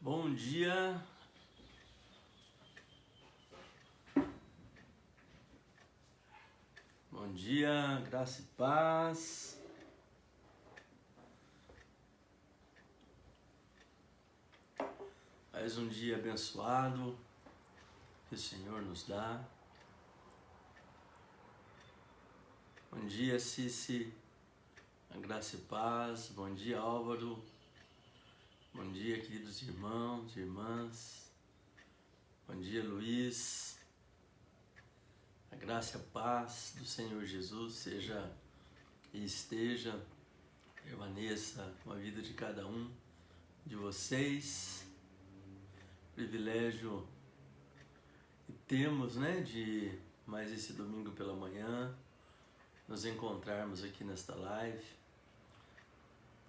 Bom dia, bom dia, graça e paz. Mais um dia abençoado que o Senhor nos dá. Bom dia, Cici, a graça e paz. Bom dia, Álvaro. Bom dia, queridos irmãos e irmãs. Bom dia, Luiz. A graça e a paz do Senhor Jesus seja e esteja, permaneça com a vida de cada um de vocês. Privilégio que temos, de mais esse domingo pela manhã nos encontrarmos aqui nesta live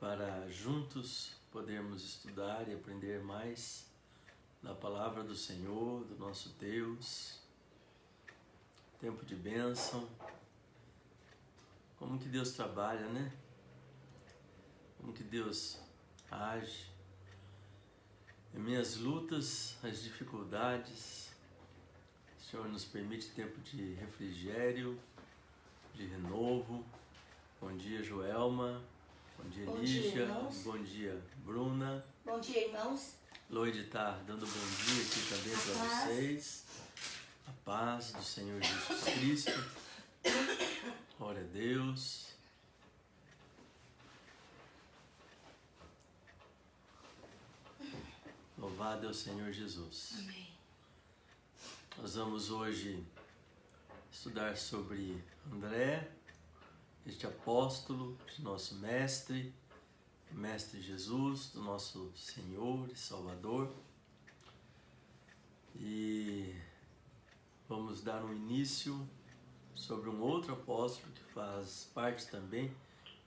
para juntos podermos estudar e aprender mais da palavra do Senhor, do nosso Deus. Tempo de bênção. Como que Deus trabalha, né? Como que Deus age. Em minhas lutas, as dificuldades, o Senhor nos permite tempo de refrigério, de renovo. Bom dia, Joelma. Bom dia, Lígia. Bom dia, Bruna. Bom dia, irmãos. Lloyd está dando bom dia aqui também para vocês. A paz do Senhor Jesus Cristo. Glória a Deus. Louvado é o Senhor Jesus. Amém. Nós vamos hoje estudar sobre André, este apóstolo de nosso mestre, o Mestre Jesus, do nosso Senhor e Salvador. E vamos dar um início sobre um outro apóstolo que faz parte também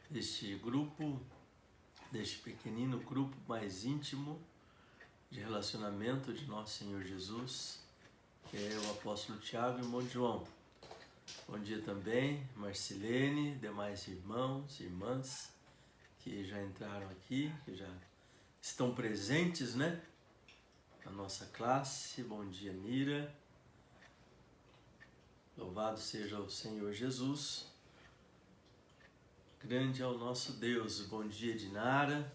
deste grupo, deste pequenino grupo mais íntimo de relacionamento de nosso Senhor Jesus, que é o apóstolo Tiago e o irmão João. Bom dia também, Marcilene, demais irmãos e irmãs que já entraram aqui, que já estão presentes, na nossa classe. Bom dia, Mira. Louvado seja o Senhor Jesus. Grande é o nosso Deus. Bom dia, Dinara.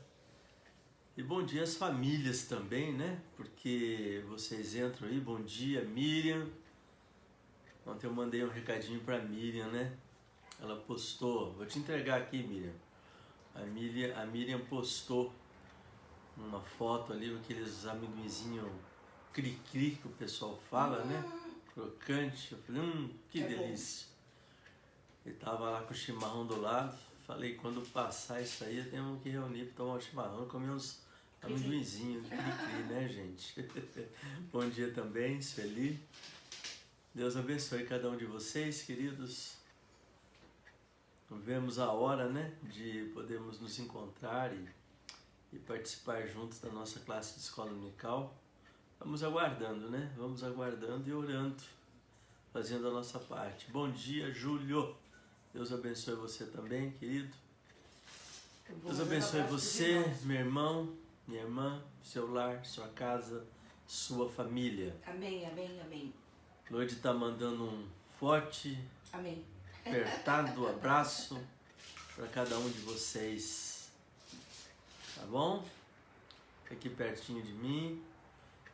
E bom dia às famílias também, Porque vocês entram aí. Bom dia, Miriam. Ontem eu mandei um recadinho para Miriam, Ela postou, vou te entregar aqui, Miriam. A Miriam postou uma foto ali, aqueles amendoinzinhos cri-cri que o pessoal fala, Crocante. Eu falei, que delícia. E tava lá com o chimarrão do lado. Falei, quando passar isso aí, temos que reunir para tomar um chimarrão e comer uns amendoinzinhos cri-cri, gente? Bom dia também, Sueli. Deus abençoe cada um de vocês, queridos. Vemos a hora, de podermos nos encontrar e participar juntos da nossa classe de escola dominical. Vamos aguardando, Vamos aguardando e orando, fazendo a nossa parte. Bom dia, Júlio. Deus abençoe você também, querido. Deus abençoe você, meu irmão, minha irmã, seu lar, sua casa, sua família. Amém, amém, amém. Lloyd está mandando um forte, amém, apertado abraço para cada um de vocês. Tá bom? Aqui pertinho de mim,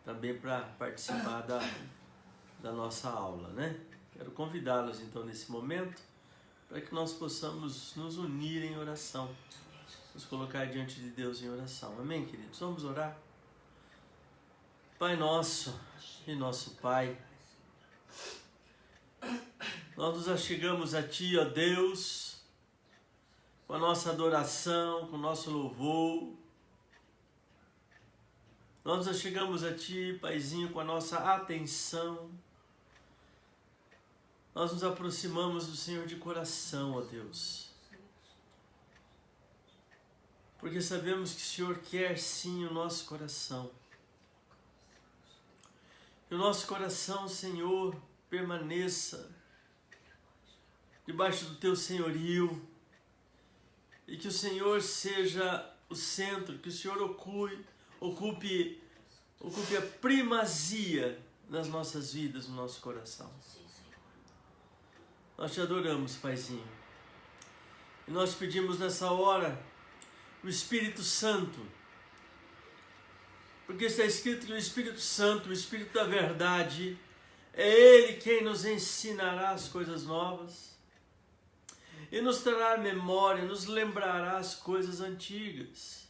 também para participar da nossa aula, Quero convidá-los então nesse momento para que nós possamos nos unir em oração, nos colocar diante de Deus em oração. Amém, queridos? Vamos orar? Pai nosso e nosso Pai, nós nos achegamos a Ti, ó Deus, com a nossa adoração, com o nosso louvor. Nós nos achegamos a Ti, Paizinho, com a nossa atenção. Nós nos aproximamos do Senhor de coração, ó Deus. Porque sabemos que o Senhor quer sim o nosso coração. Que o nosso coração, Senhor, permaneça debaixo do Teu senhorio. E que o Senhor seja o centro, que o Senhor ocupe ocupe a primazia nas nossas vidas, no nosso coração. Sim, Senhor. Nós te adoramos, Paizinho. E nós pedimos nessa hora o Espírito Santo, porque está escrito que o Espírito Santo, o Espírito da verdade, é Ele quem nos ensinará as coisas novas e nos trará à memória, nos lembrará as coisas antigas.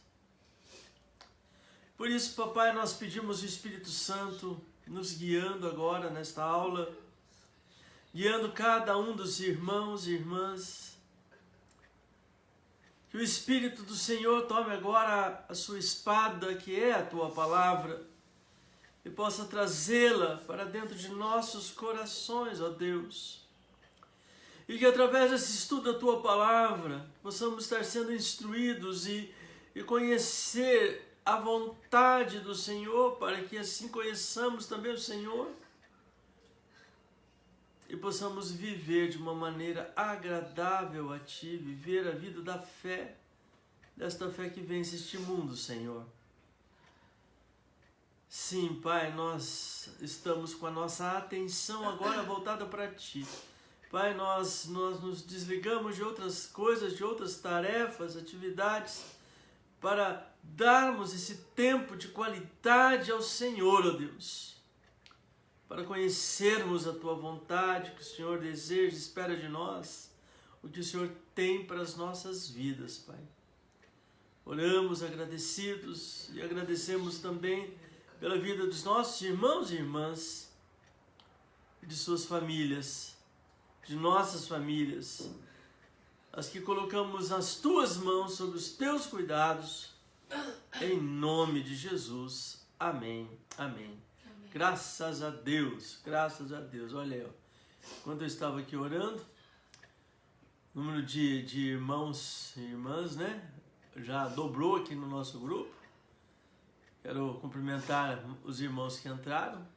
Por isso, papai, nós pedimos o Espírito Santo nos guiando agora nesta aula, guiando cada um dos irmãos e irmãs. Que o Espírito do Senhor tome agora a sua espada, que é a tua palavra, e possa trazê-la para dentro de nossos corações, ó Deus. E que através desse estudo da tua palavra, possamos estar sendo instruídos e conhecer a vontade do Senhor, para que assim conheçamos também o Senhor e possamos viver de uma maneira agradável a Ti, viver a vida da fé, desta fé que vence este mundo, Senhor. Sim, Pai, nós estamos com a nossa atenção agora voltada para Ti. Pai, nós nos desligamos de outras coisas, de outras tarefas, atividades, para darmos esse tempo de qualidade ao Senhor, ó Deus. Para conhecermos a Tua vontade, que o Senhor deseja, espera de nós, o que o Senhor tem para as nossas vidas, Pai. Oramos agradecidos e agradecemos também pela vida dos nossos irmãos e irmãs, de suas famílias, de nossas famílias, as que colocamos nas Tuas mãos, sob os Teus cuidados, em nome de Jesus. Amém, amém. Graças a Deus, graças a Deus. Olha aí, ó. Quando eu estava aqui orando, o número de irmãos e irmãs, né, já dobrou aqui no nosso grupo. Quero cumprimentar os irmãos que entraram.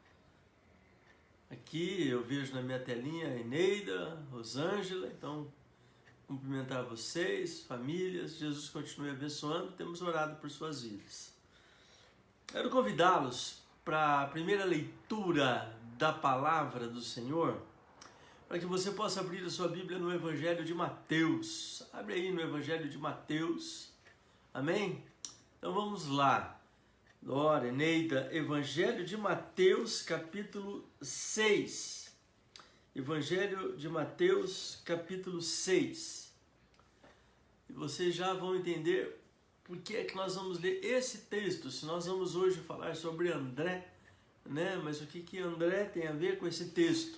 Aqui eu vejo na minha telinha a Eneida, Rosângela, então cumprimentar vocês, famílias. Jesus continue abençoando, temos orado por suas vidas. Quero convidá-los para a primeira leitura da palavra do Senhor, para que você possa abrir a sua Bíblia no Evangelho de Mateus. Abre aí no Evangelho de Mateus, amém? Então vamos lá. Glória, Eneida, Evangelho de Mateus, capítulo 6. Evangelho de Mateus, capítulo 6. E vocês já vão entender por que é que nós vamos ler esse texto, se nós vamos hoje falar sobre André, né? Mas o que André tem a ver com esse texto?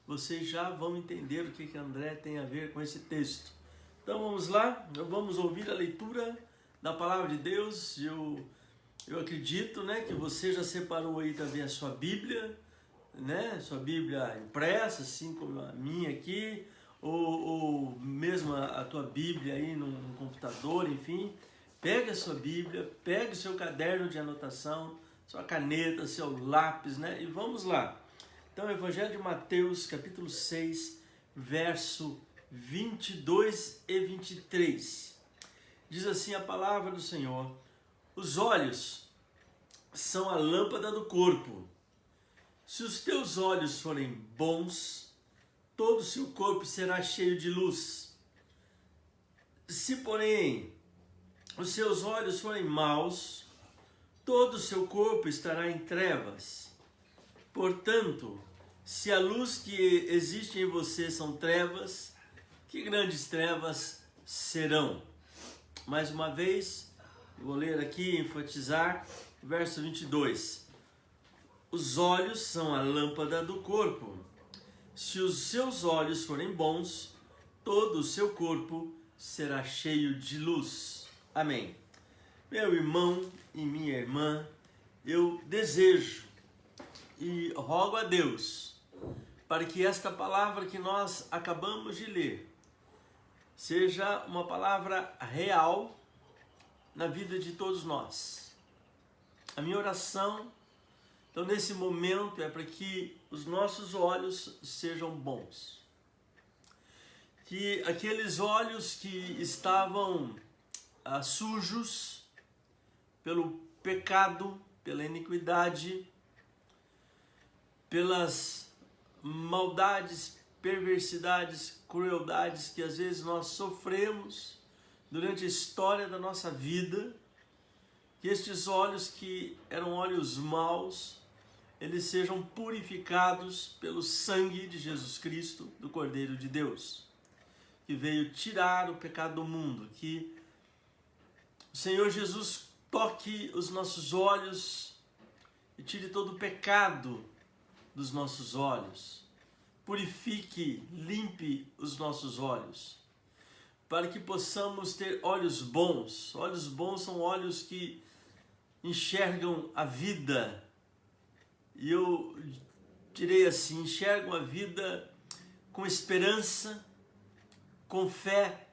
Vocês já vão entender o que André tem a ver com esse texto. Então vamos lá, vamos ouvir a leitura da palavra de Deus. Eu acredito, né, que você já separou aí também a sua Bíblia, né? Sua Bíblia impressa, assim como a minha aqui, ou mesmo a tua Bíblia aí no computador, enfim. Pega a sua Bíblia, pega o seu caderno de anotação, sua caneta, seu lápis, né? E vamos lá. Então, Evangelho de Mateus, capítulo 6, verso 22 e 23. Diz assim a palavra do Senhor: os olhos são a lâmpada do corpo. Se os teus olhos forem bons, todo o seu corpo será cheio de luz. Se, porém, os seus olhos forem maus, todo o seu corpo estará em trevas. Portanto, se a luz que existe em você são trevas, que grandes trevas serão. Mais uma vez, vou ler aqui e enfatizar o verso 22. Os olhos são a lâmpada do corpo. Se os seus olhos forem bons, todo o seu corpo será cheio de luz. Amém. Meu irmão e minha irmã, eu desejo e rogo a Deus para que esta palavra que nós acabamos de ler seja uma palavra real na vida de todos nós. A minha oração, então, nesse momento é para que os nossos olhos sejam bons. Que aqueles olhos que estavam sujos pelo pecado, pela iniquidade, pelas maldades, perversidades, crueldades que às vezes nós sofremos durante a história da nossa vida, que estes olhos que eram olhos maus, eles sejam purificados pelo sangue de Jesus Cristo, do Cordeiro de Deus, que veio tirar o pecado do mundo, que o Senhor Jesus toque os nossos olhos e tire todo o pecado dos nossos olhos, purifique, limpe os nossos olhos, para que possamos ter olhos bons. Olhos bons são olhos que enxergam a vida, e eu direi assim, enxergam a vida com esperança, com fé,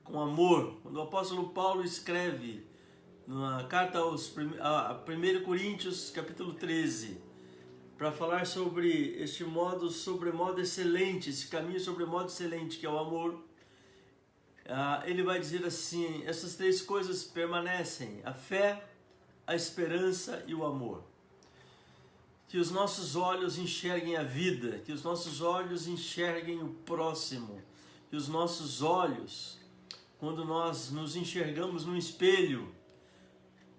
com amor. Quando o apóstolo Paulo escreve na carta a 1 Coríntios, capítulo 13, para falar sobre este modo sobremodo excelente, esse caminho sobremodo excelente que é o amor, ele vai dizer assim, essas três coisas permanecem, a fé, a esperança e o amor. Que os nossos olhos enxerguem a vida, que os nossos olhos enxerguem o próximo, que os nossos olhos, quando nós nos enxergamos no espelho,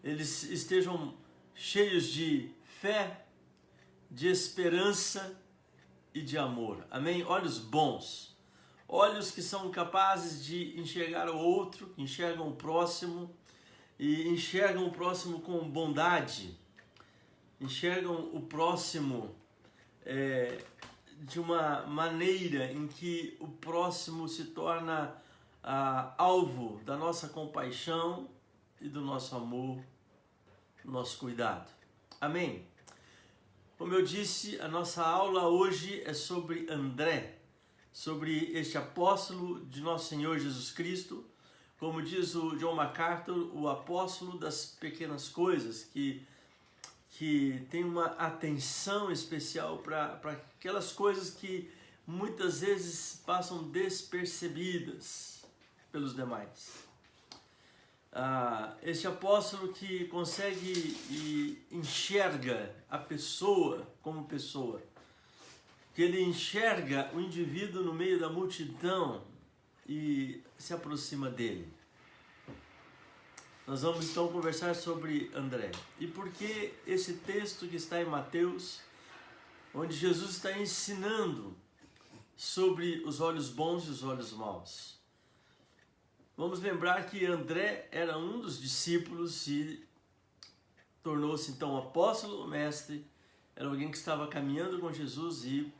eles estejam cheios de fé, de esperança e de amor. Amém? Olhos bons, olhos que são capazes de enxergar o outro, que enxergam o próximo e enxergam o próximo com bondade, enxergam o próximo de uma maneira em que o próximo se torna alvo da nossa compaixão e do nosso amor, do nosso cuidado. Amém? Como eu disse, a nossa aula hoje é sobre André, sobre este apóstolo de nosso Senhor Jesus Cristo, como diz o John MacArthur, o apóstolo das pequenas coisas, que tem uma atenção especial para aquelas coisas que muitas vezes passam despercebidas pelos demais. Este apóstolo que consegue e enxerga a pessoa como pessoa, que ele enxerga o indivíduo no meio da multidão e se aproxima dele. Nós vamos então conversar sobre André. E por que esse texto que está em Mateus, onde Jesus está ensinando sobre os olhos bons e os olhos maus? Vamos lembrar que André era um dos discípulos e tornou-se então apóstolo, mestre, era alguém que estava caminhando com Jesus e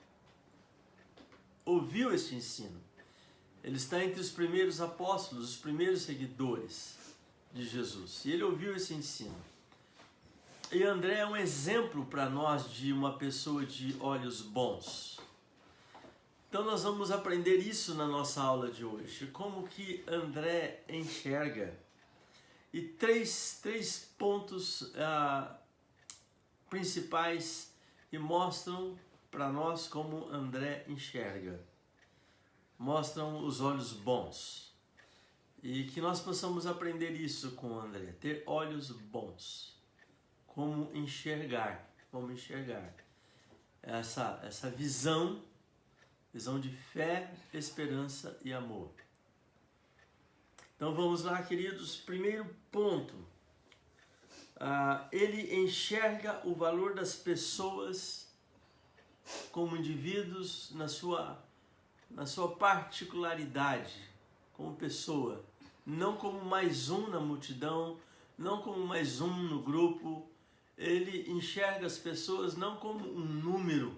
ouviu este ensino. Ele está entre os primeiros apóstolos, os primeiros seguidores de Jesus. E ele ouviu esse ensino. E André é um exemplo para nós de uma pessoa de olhos bons. Então nós vamos aprender isso na nossa aula de hoje. Como que André enxerga. E três pontos principais que mostram para nós como André enxerga. Mostram os olhos bons. E que nós possamos aprender isso com André, ter olhos bons, como enxergar essa visão de fé, esperança e amor. Então vamos lá, queridos, primeiro ponto, ele enxerga o valor das pessoas como indivíduos na sua particularidade, como pessoa. Não como mais um na multidão, não como mais um no grupo. Ele enxerga as pessoas não como um número,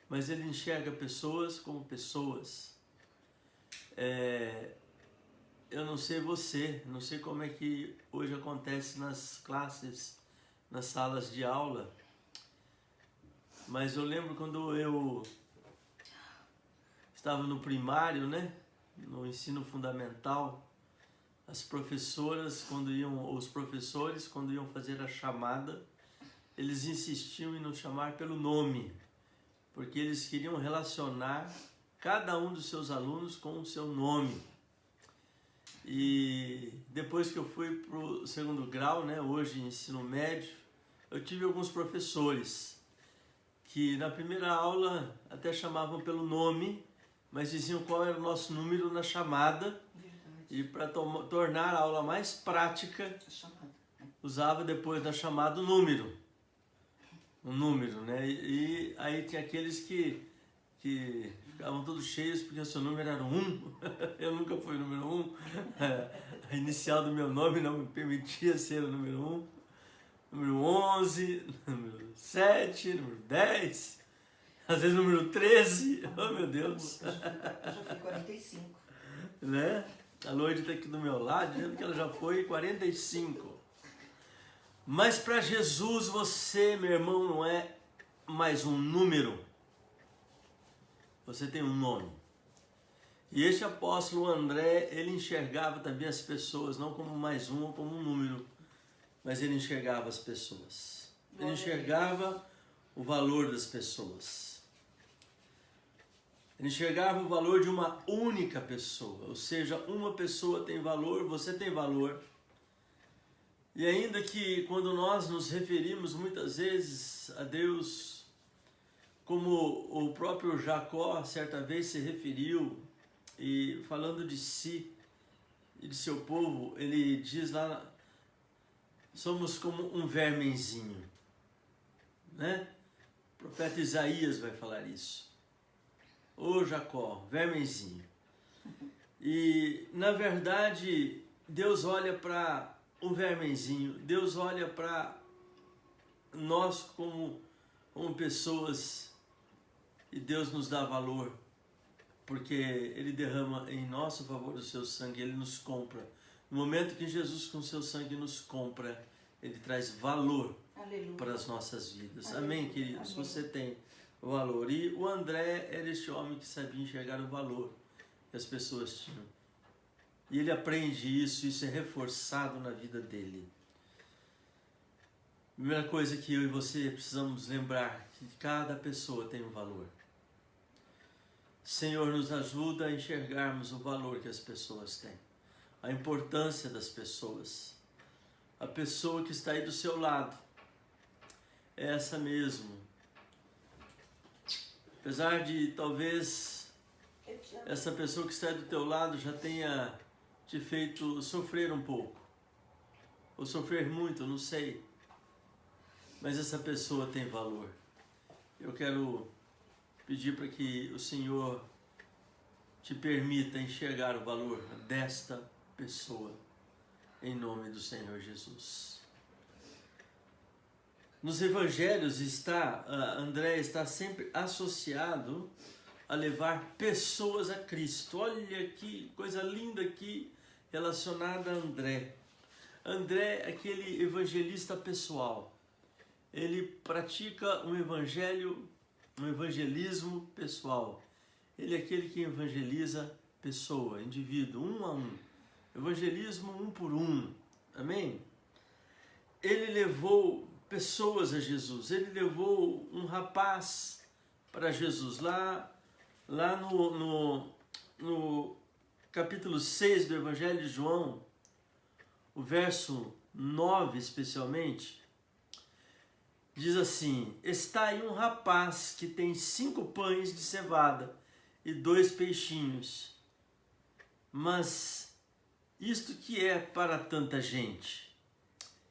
mas ele enxerga pessoas como pessoas. Eu não sei você, não sei como é que hoje acontece nas classes, nas salas de aula, mas eu lembro quando eu estava no primário, né, no ensino fundamental, as professoras, os professores, quando iam fazer a chamada, eles insistiam em nos chamar pelo nome, porque eles queriam relacionar cada um dos seus alunos com o seu nome. E depois que eu fui para o segundo grau, né, hoje ensino médio, eu tive alguns professores que na primeira aula até chamavam pelo nome, mas diziam qual era o nosso número na chamada. Verdade. E para tornar a aula mais prática, usava depois da chamada o número, né? E aí tinha aqueles que ficavam todos cheios porque o seu número era 1. Eu nunca fui o número 1. A inicial do meu nome não me permitia ser o número 1. Número 11, número 7, número 10, às vezes número 13. Oh, meu Deus. Eu já fui 45. Né? A Loide está aqui do meu lado, dizendo que ela já foi 45. Mas para Jesus, você, meu irmão, não é mais um número. Você tem um nome. E este apóstolo André, ele enxergava também as pessoas, não como mais um ou como um número, mas ele enxergava as pessoas. Ele enxergava o valor das pessoas. Ele enxergava o valor de uma única pessoa, ou seja, uma pessoa tem valor, você tem valor. E ainda que quando nós nos referimos muitas vezes a Deus, como o próprio Jacó certa vez se referiu, e falando de si e de seu povo, ele diz lá, somos como um vermenzinho, né? O profeta Isaías vai falar isso. Ô Jacó, vermenzinho. E na verdade, Deus olha para um vermenzinho, Deus olha para nós como pessoas e Deus nos dá valor, porque Ele derrama em nosso favor o seu sangue, Ele nos compra. No momento que Jesus com seu sangue nos compra, Ele traz valor Aleluia. para as nossas vidas. Aleluia. Amém, queridos? Amém. Você tem valor. E o André era este homem que sabia enxergar o valor que as pessoas tinham. E ele aprende isso é reforçado na vida dele. Primeira coisa que eu e você precisamos lembrar, que cada pessoa tem um valor. Senhor, nos ajuda a enxergarmos o valor que as pessoas têm, a importância das pessoas. A pessoa que está aí do seu lado é essa mesmo. Apesar de talvez essa pessoa que está aí do teu lado já tenha te feito sofrer um pouco, ou sofrer muito, não sei. Mas essa pessoa tem valor. Eu quero pedir para que o Senhor te permita enxergar o valor desta pessoa, em nome do Senhor Jesus. Nos evangelhos André está sempre associado a levar pessoas a Cristo. Olha que coisa linda aqui relacionada a André. André é aquele evangelista pessoal. Ele pratica um evangelismo pessoal. Ele é aquele que evangeliza pessoa, indivíduo, um a um. Evangelismo um por um. Amém? Ele levou pessoas a Jesus. Ele levou um rapaz para Jesus. Lá no capítulo 6 do Evangelho de João, o verso 9 especialmente, diz assim: está aí um rapaz que tem 5 pães de cevada e 2 peixinhos. Mas isto que é para tanta gente?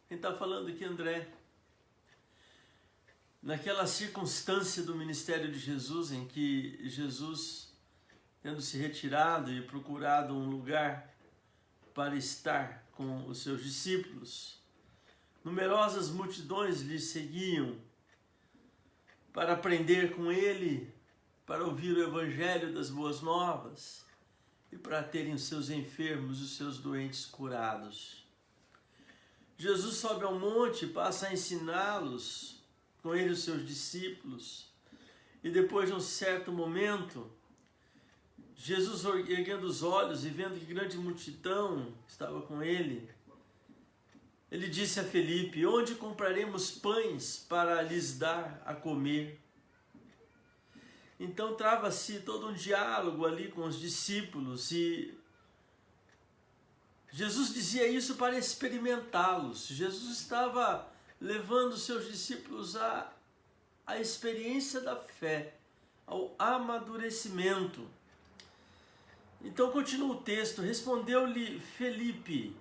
Quem está falando aqui, André? Naquela circunstância do ministério de Jesus, em que Jesus, tendo se retirado e procurado um lugar para estar com os seus discípulos, numerosas multidões lhe seguiam para aprender com ele, para ouvir o evangelho das boas novas e para terem os seus enfermos, os seus doentes curados. Jesus sobe ao monte, passa a ensiná-los, com ele os seus discípulos, e depois de um certo momento, Jesus, erguendo os olhos e vendo que grande multidão estava com ele, ele disse a Felipe: onde compraremos pães para lhes dar a comer? Então trava-se todo um diálogo ali com os discípulos, e Jesus dizia isso para experimentá-los. Jesus estava levando seus discípulos à experiência da fé, ao amadurecimento. Então continua o texto: respondeu-lhe Felipe: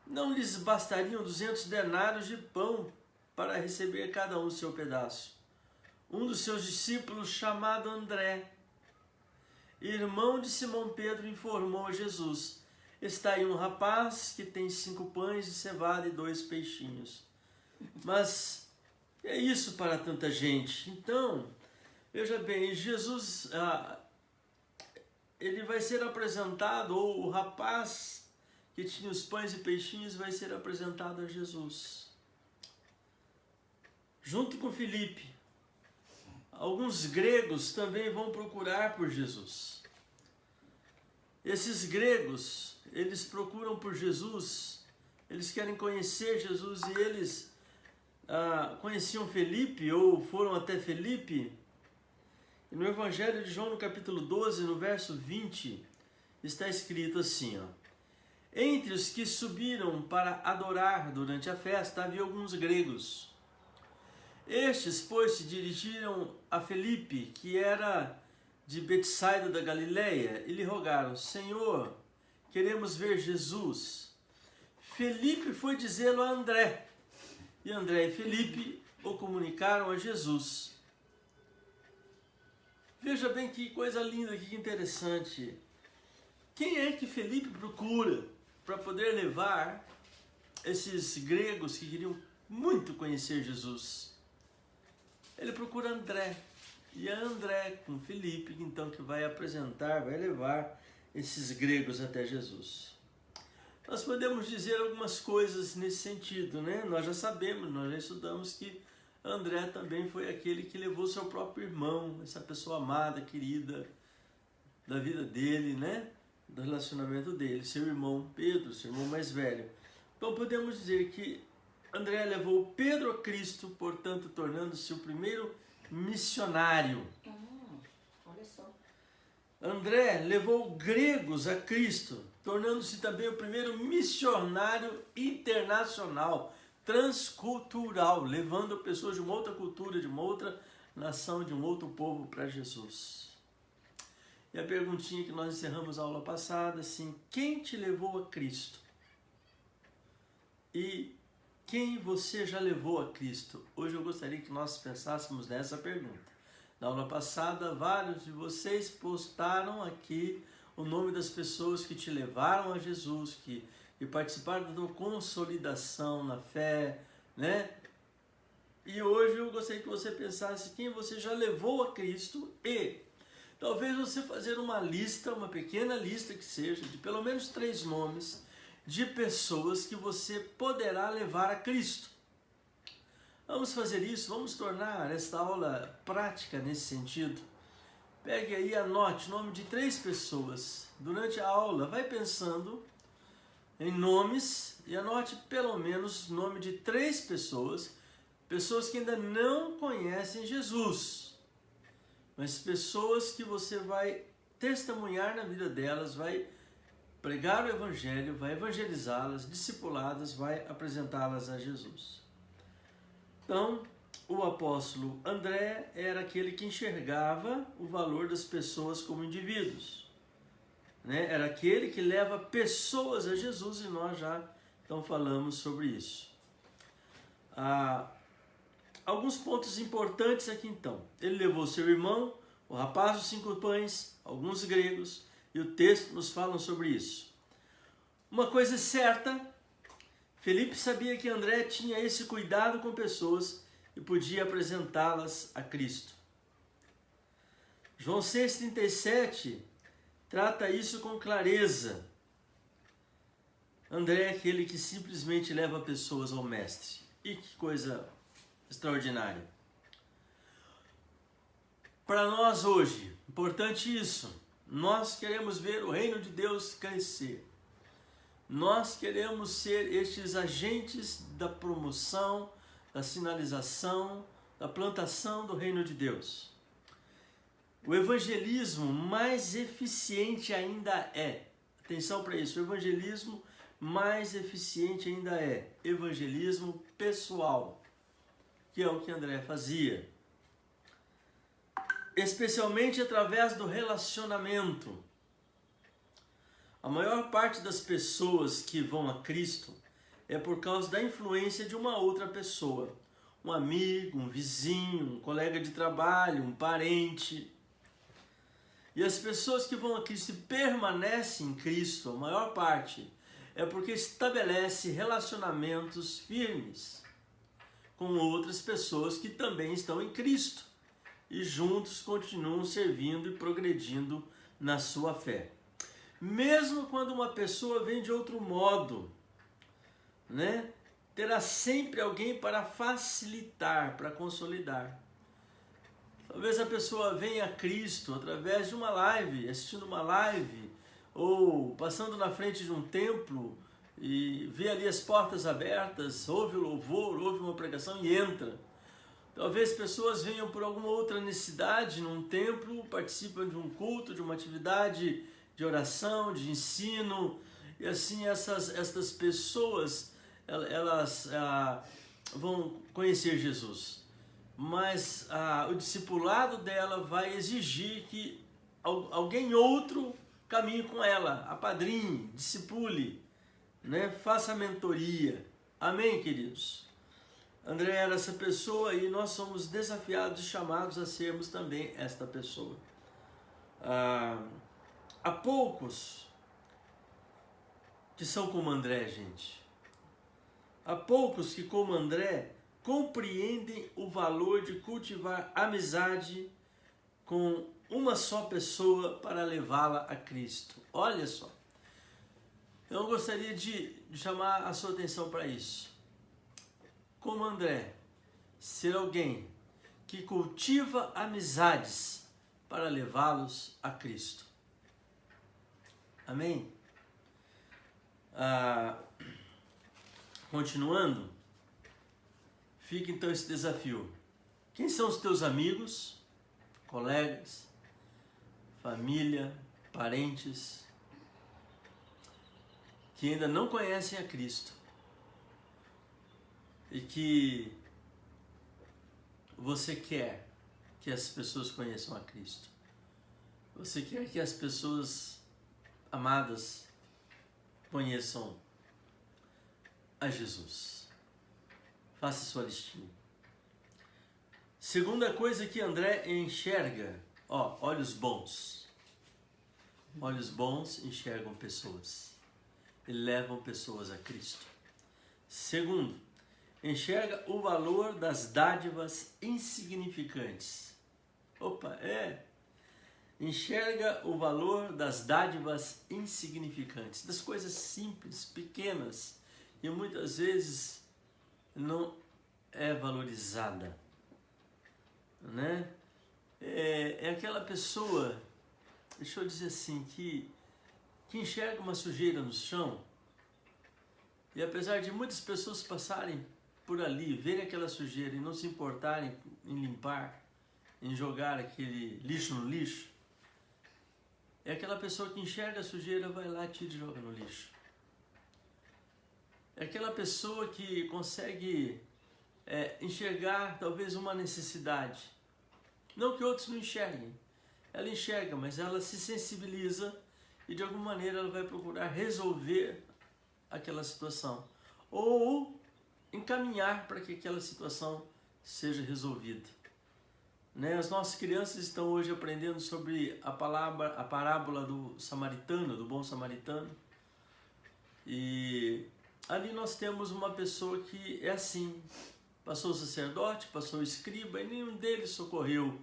não lhes bastariam 200 denários de pão para receber cada um seu pedaço? Um dos seus discípulos, chamado André, irmão de Simão Pedro, informou a Jesus: está aí um rapaz que tem 5 pães de cevada e 2 peixinhos. Mas é isso para tanta gente. Então, veja bem, Jesus, ele vai ser apresentado, ou o rapaz que tinha os pães e peixinhos vai ser apresentado a Jesus. Junto com Filipe, alguns gregos também vão procurar por Jesus. Esses gregos, eles procuram por Jesus, eles querem conhecer Jesus e eles conheciam Felipe ou foram até Felipe. E no Evangelho de João, no capítulo 12, no verso 20, está escrito assim, ó: entre os que subiram para adorar durante a festa havia alguns gregos. Estes, pois, se dirigiram a Felipe, que era de Betsaida da Galileia, e lhe rogaram: Senhor, queremos ver Jesus. Felipe foi dizê-lo a André, e André e Felipe o comunicaram a Jesus. Veja bem que coisa linda, que interessante. Quem é que Felipe procura para poder levar esses gregos que queriam muito conhecer Jesus? Ele procura André. E é André com Felipe, então, que vai apresentar, vai levar esses gregos até Jesus. Nós podemos dizer algumas coisas nesse sentido, né? Nós já sabemos, nós já estudamos que André também foi aquele que levou seu próprio irmão, essa pessoa amada, querida da vida dele, né? Do relacionamento dele, seu irmão Pedro, seu irmão mais velho. Então podemos dizer que André levou Pedro a Cristo, portanto tornando-se o primeiro missionário. Olha só. André levou gregos a Cristo, tornando-se também o primeiro missionário internacional, transcultural, levando pessoas de uma outra cultura, de uma outra nação, de um outro povo para Jesus. E a perguntinha que nós encerramos a aula passada, assim: quem te levou a Cristo? E quem você já levou a Cristo? Hoje eu gostaria que nós pensássemos nessa pergunta. Na aula passada, vários de vocês postaram aqui o nome das pessoas que te levaram a Jesus, que participaram da tua consolidação na fé, né? E hoje eu gostaria que você pensasse quem você já levou a Cristo e talvez você fazer uma lista, uma pequena lista que seja, de pelo menos 3 nomes de pessoas que você poderá levar a Cristo. Vamos fazer isso, vamos tornar esta aula prática nesse sentido. Pegue aí, anote o nome de 3 pessoas. Durante a aula, vai pensando em nomes e anote pelo menos o nome de 3 pessoas, pessoas que ainda não conhecem Jesus, mas pessoas que você vai testemunhar na vida delas, vai pregar o Evangelho, vai evangelizá-las, discipulá-las, vai apresentá-las a Jesus. Então, o apóstolo André era aquele que enxergava o valor das pessoas como indivíduos, né? Era aquele que leva pessoas a Jesus e nós já então falamos sobre isso. Alguns pontos importantes aqui então. Ele levou seu irmão, o rapaz dos 5 pães, alguns gregos, e o texto nos fala sobre isso. Uma coisa certa, Felipe sabia que André tinha esse cuidado com pessoas e podia apresentá-las a Cristo. João 6,37 trata isso com clareza. André é aquele que simplesmente leva pessoas ao Mestre. E que coisa extraordinária. Para nós hoje, importante isso. Nós queremos ver o reino de Deus crescer. Nós queremos ser estes agentes da promoção, da sinalização, da plantação do reino de Deus. O evangelismo mais eficiente ainda é, atenção para isso, o evangelismo mais eficiente ainda é evangelismo pessoal, que é o que André fazia. Especialmente através do relacionamento. A maior parte das pessoas que vão a Cristo é por causa da influência de uma outra pessoa. Um amigo, um vizinho, um colega de trabalho, um parente. E as pessoas que vão a Cristo e permanecem em Cristo, a maior parte, é porque estabelece relacionamentos firmes com outras pessoas que também estão em Cristo e juntos continuam servindo e progredindo na sua fé. Mesmo quando uma pessoa vem de outro modo, né, terá sempre alguém para facilitar, para consolidar. Talvez a pessoa venha a Cristo através de uma live, assistindo uma live, ou passando na frente de um templo e vê ali as portas abertas, ouve o louvor, ouve uma pregação e entra. Talvez pessoas venham por alguma outra necessidade num templo, participam de um culto, de uma atividade de oração, de ensino, e assim essas pessoas elas vão conhecer Jesus. Mas o discipulado dela vai exigir que alguém outro caminhe com ela, apadrinhe, discipule, né? Faça mentoria. Amém, queridos? André era essa pessoa e nós somos desafiados e chamados a sermos também esta pessoa. Há poucos que são como André, gente. Há poucos que, como André, compreendem o valor de cultivar amizade com uma só pessoa para levá-la a Cristo. Olha só. Eu gostaria de chamar a sua atenção para isso. Como André, ser alguém que cultiva amizades para levá-los a Cristo. Amém? Continuando, fica então esse desafio. Quem são os teus amigos, colegas, família, parentes, que ainda não conhecem a Cristo e que você quer que as pessoas conheçam a Cristo? Você quer que as pessoas amadas conheçam a Jesus? Faça sua listinha. Segunda coisa que André enxerga, olhos bons. Olhos bons enxergam pessoas e levam pessoas a Cristo. Segundo, enxerga o valor das dádivas insignificantes. Enxerga o valor das dádivas insignificantes, das coisas simples, pequenas, e muitas vezes não é valorizada, né? É aquela pessoa, deixa eu dizer assim, que enxerga uma sujeira no chão, e apesar de muitas pessoas passarem por ali, verem aquela sujeira e não se importarem em limpar, em jogar aquele lixo no lixo, é aquela pessoa que enxerga a sujeira, vai lá, tira e joga no lixo. É aquela pessoa que consegue enxergar talvez uma necessidade. Não que outros não enxerguem. Ela enxerga, mas ela se sensibiliza e de alguma maneira ela vai procurar resolver aquela situação. Ou encaminhar para que aquela situação seja resolvida. Né? As nossas crianças estão hoje aprendendo sobre a parábola do samaritano, do bom samaritano. E ali nós temos uma pessoa que é assim. Passou o sacerdote, passou o escriba e nenhum deles socorreu,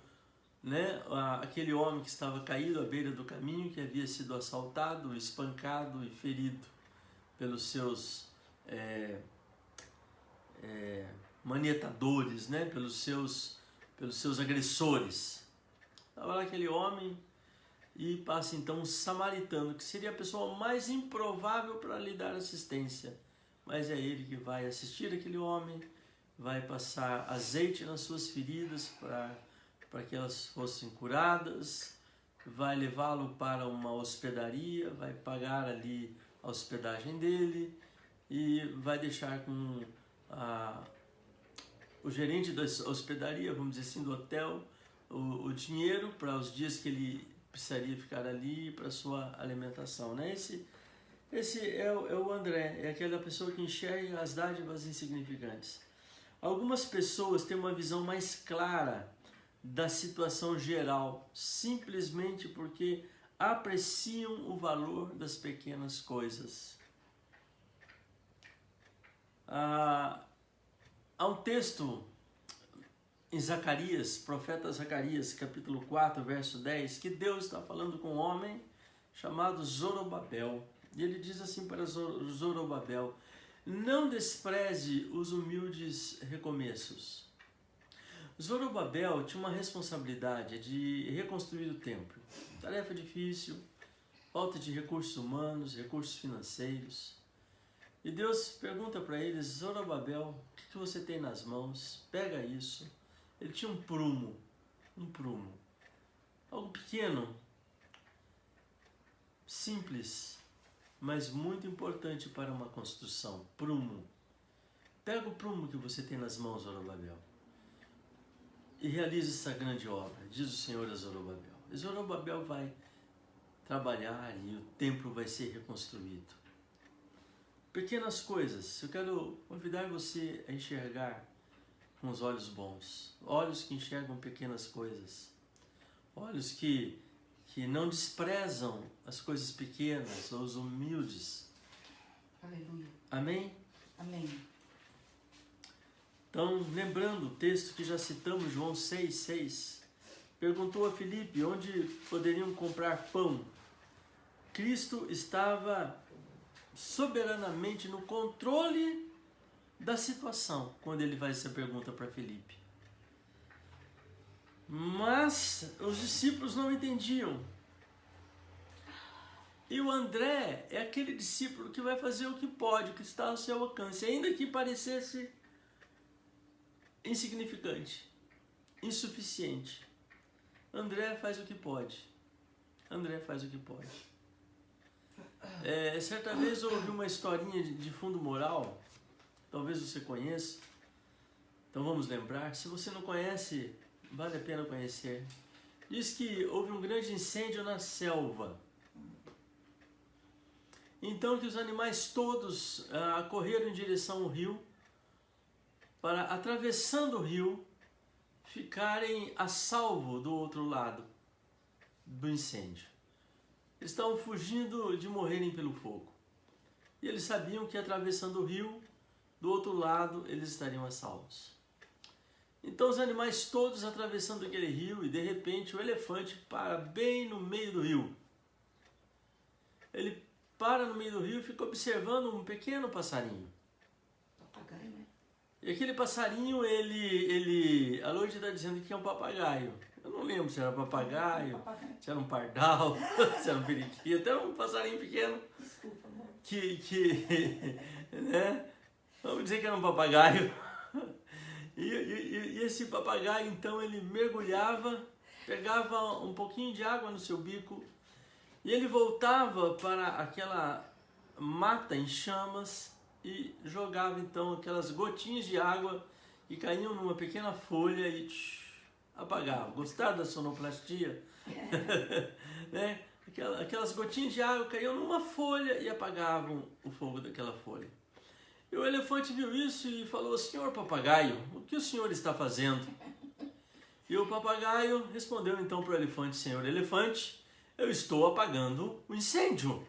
né, aquele homem que estava caído à beira do caminho, que havia sido assaltado, espancado e ferido pelos seus manietadores, né, pelos seus agressores. Estava lá aquele homem e passa então um samaritano, que seria a pessoa mais improvável para lhe dar assistência. Mas é ele que vai assistir aquele homem, vai passar azeite nas suas feridas para que elas fossem curadas, vai levá-lo para uma hospedaria, vai pagar ali a hospedagem dele e vai deixar com o gerente da hospedaria, vamos dizer assim, do hotel, o dinheiro para os dias que ele precisaria ficar ali para sua alimentação, né? Esse é o André, é aquela pessoa que enxerga as dádivas insignificantes. Algumas pessoas têm uma visão mais clara da situação geral, simplesmente porque apreciam o valor das pequenas coisas. Há um texto em Zacarias, profeta Zacarias, capítulo 4, verso 10, que Deus está falando com um homem chamado Zorobabel. E ele diz assim para Zorobabel: não despreze os humildes recomeços. Zorobabel tinha uma responsabilidade de reconstruir o templo. Tarefa difícil, falta de recursos humanos, recursos financeiros. E Deus pergunta para eles: Zorobabel, o que você tem nas mãos? Pega isso. Ele tinha um prumo, algo pequeno, simples, mas muito importante para uma construção. Prumo. Pega o prumo que você tem nas mãos, Zorobabel, e realize essa grande obra, diz o Senhor a Zorobabel. E Zorobabel vai trabalhar e o templo vai ser reconstruído. Pequenas coisas. Eu quero convidar você a enxergar com os olhos bons, olhos que enxergam pequenas coisas, olhos que não desprezam as coisas pequenas ou os humildes. Aleluia. Amém? Amém. Então, lembrando o texto que já citamos, João 6,6, perguntou a Filipe onde poderiam comprar pão. Cristo estava soberanamente no controle da situação quando ele faz essa pergunta para Filipe. Mas os discípulos não entendiam. E o André é aquele discípulo que vai fazer o que pode, o que está ao seu alcance, ainda que parecesse insignificante, insuficiente. André faz o que pode. André faz o que pode. Certa vez eu ouvi uma historinha de fundo moral, talvez você conheça, então vamos lembrar. Se você não conhece, vale a pena conhecer. Diz que houve um grande incêndio na selva. Então que os animais todos correram em direção ao rio, para, atravessando o rio, ficarem a salvo do outro lado do incêndio. Eles estavam fugindo de morrerem pelo fogo. E eles sabiam que atravessando o rio, do outro lado, eles estariam a salvos. Então os animais todos atravessando aquele rio e de repente o elefante para bem no meio do rio. Ele para no meio do rio e fica observando um pequeno passarinho. Papagaio, né? E aquele passarinho, a Lourdes está dizendo que é um papagaio. Eu não lembro se era papagaio, se era um pardal, se era um periquito, era um passarinho pequeno. Desculpa, amor. Né? Vamos dizer que era um papagaio. E esse papagaio, então, ele mergulhava, pegava um pouquinho de água no seu bico e ele voltava para aquela mata em chamas e jogava, então, aquelas gotinhas de água e caíam numa pequena folha e apagava. Gostaram da sonoplastia? Né? Aquelas gotinhas de água caíam numa folha e apagavam o fogo daquela folha. E o elefante viu isso e falou: Senhor papagaio, o que o senhor está fazendo? E o papagaio respondeu então para o elefante: Senhor elefante, eu estou apagando o incêndio.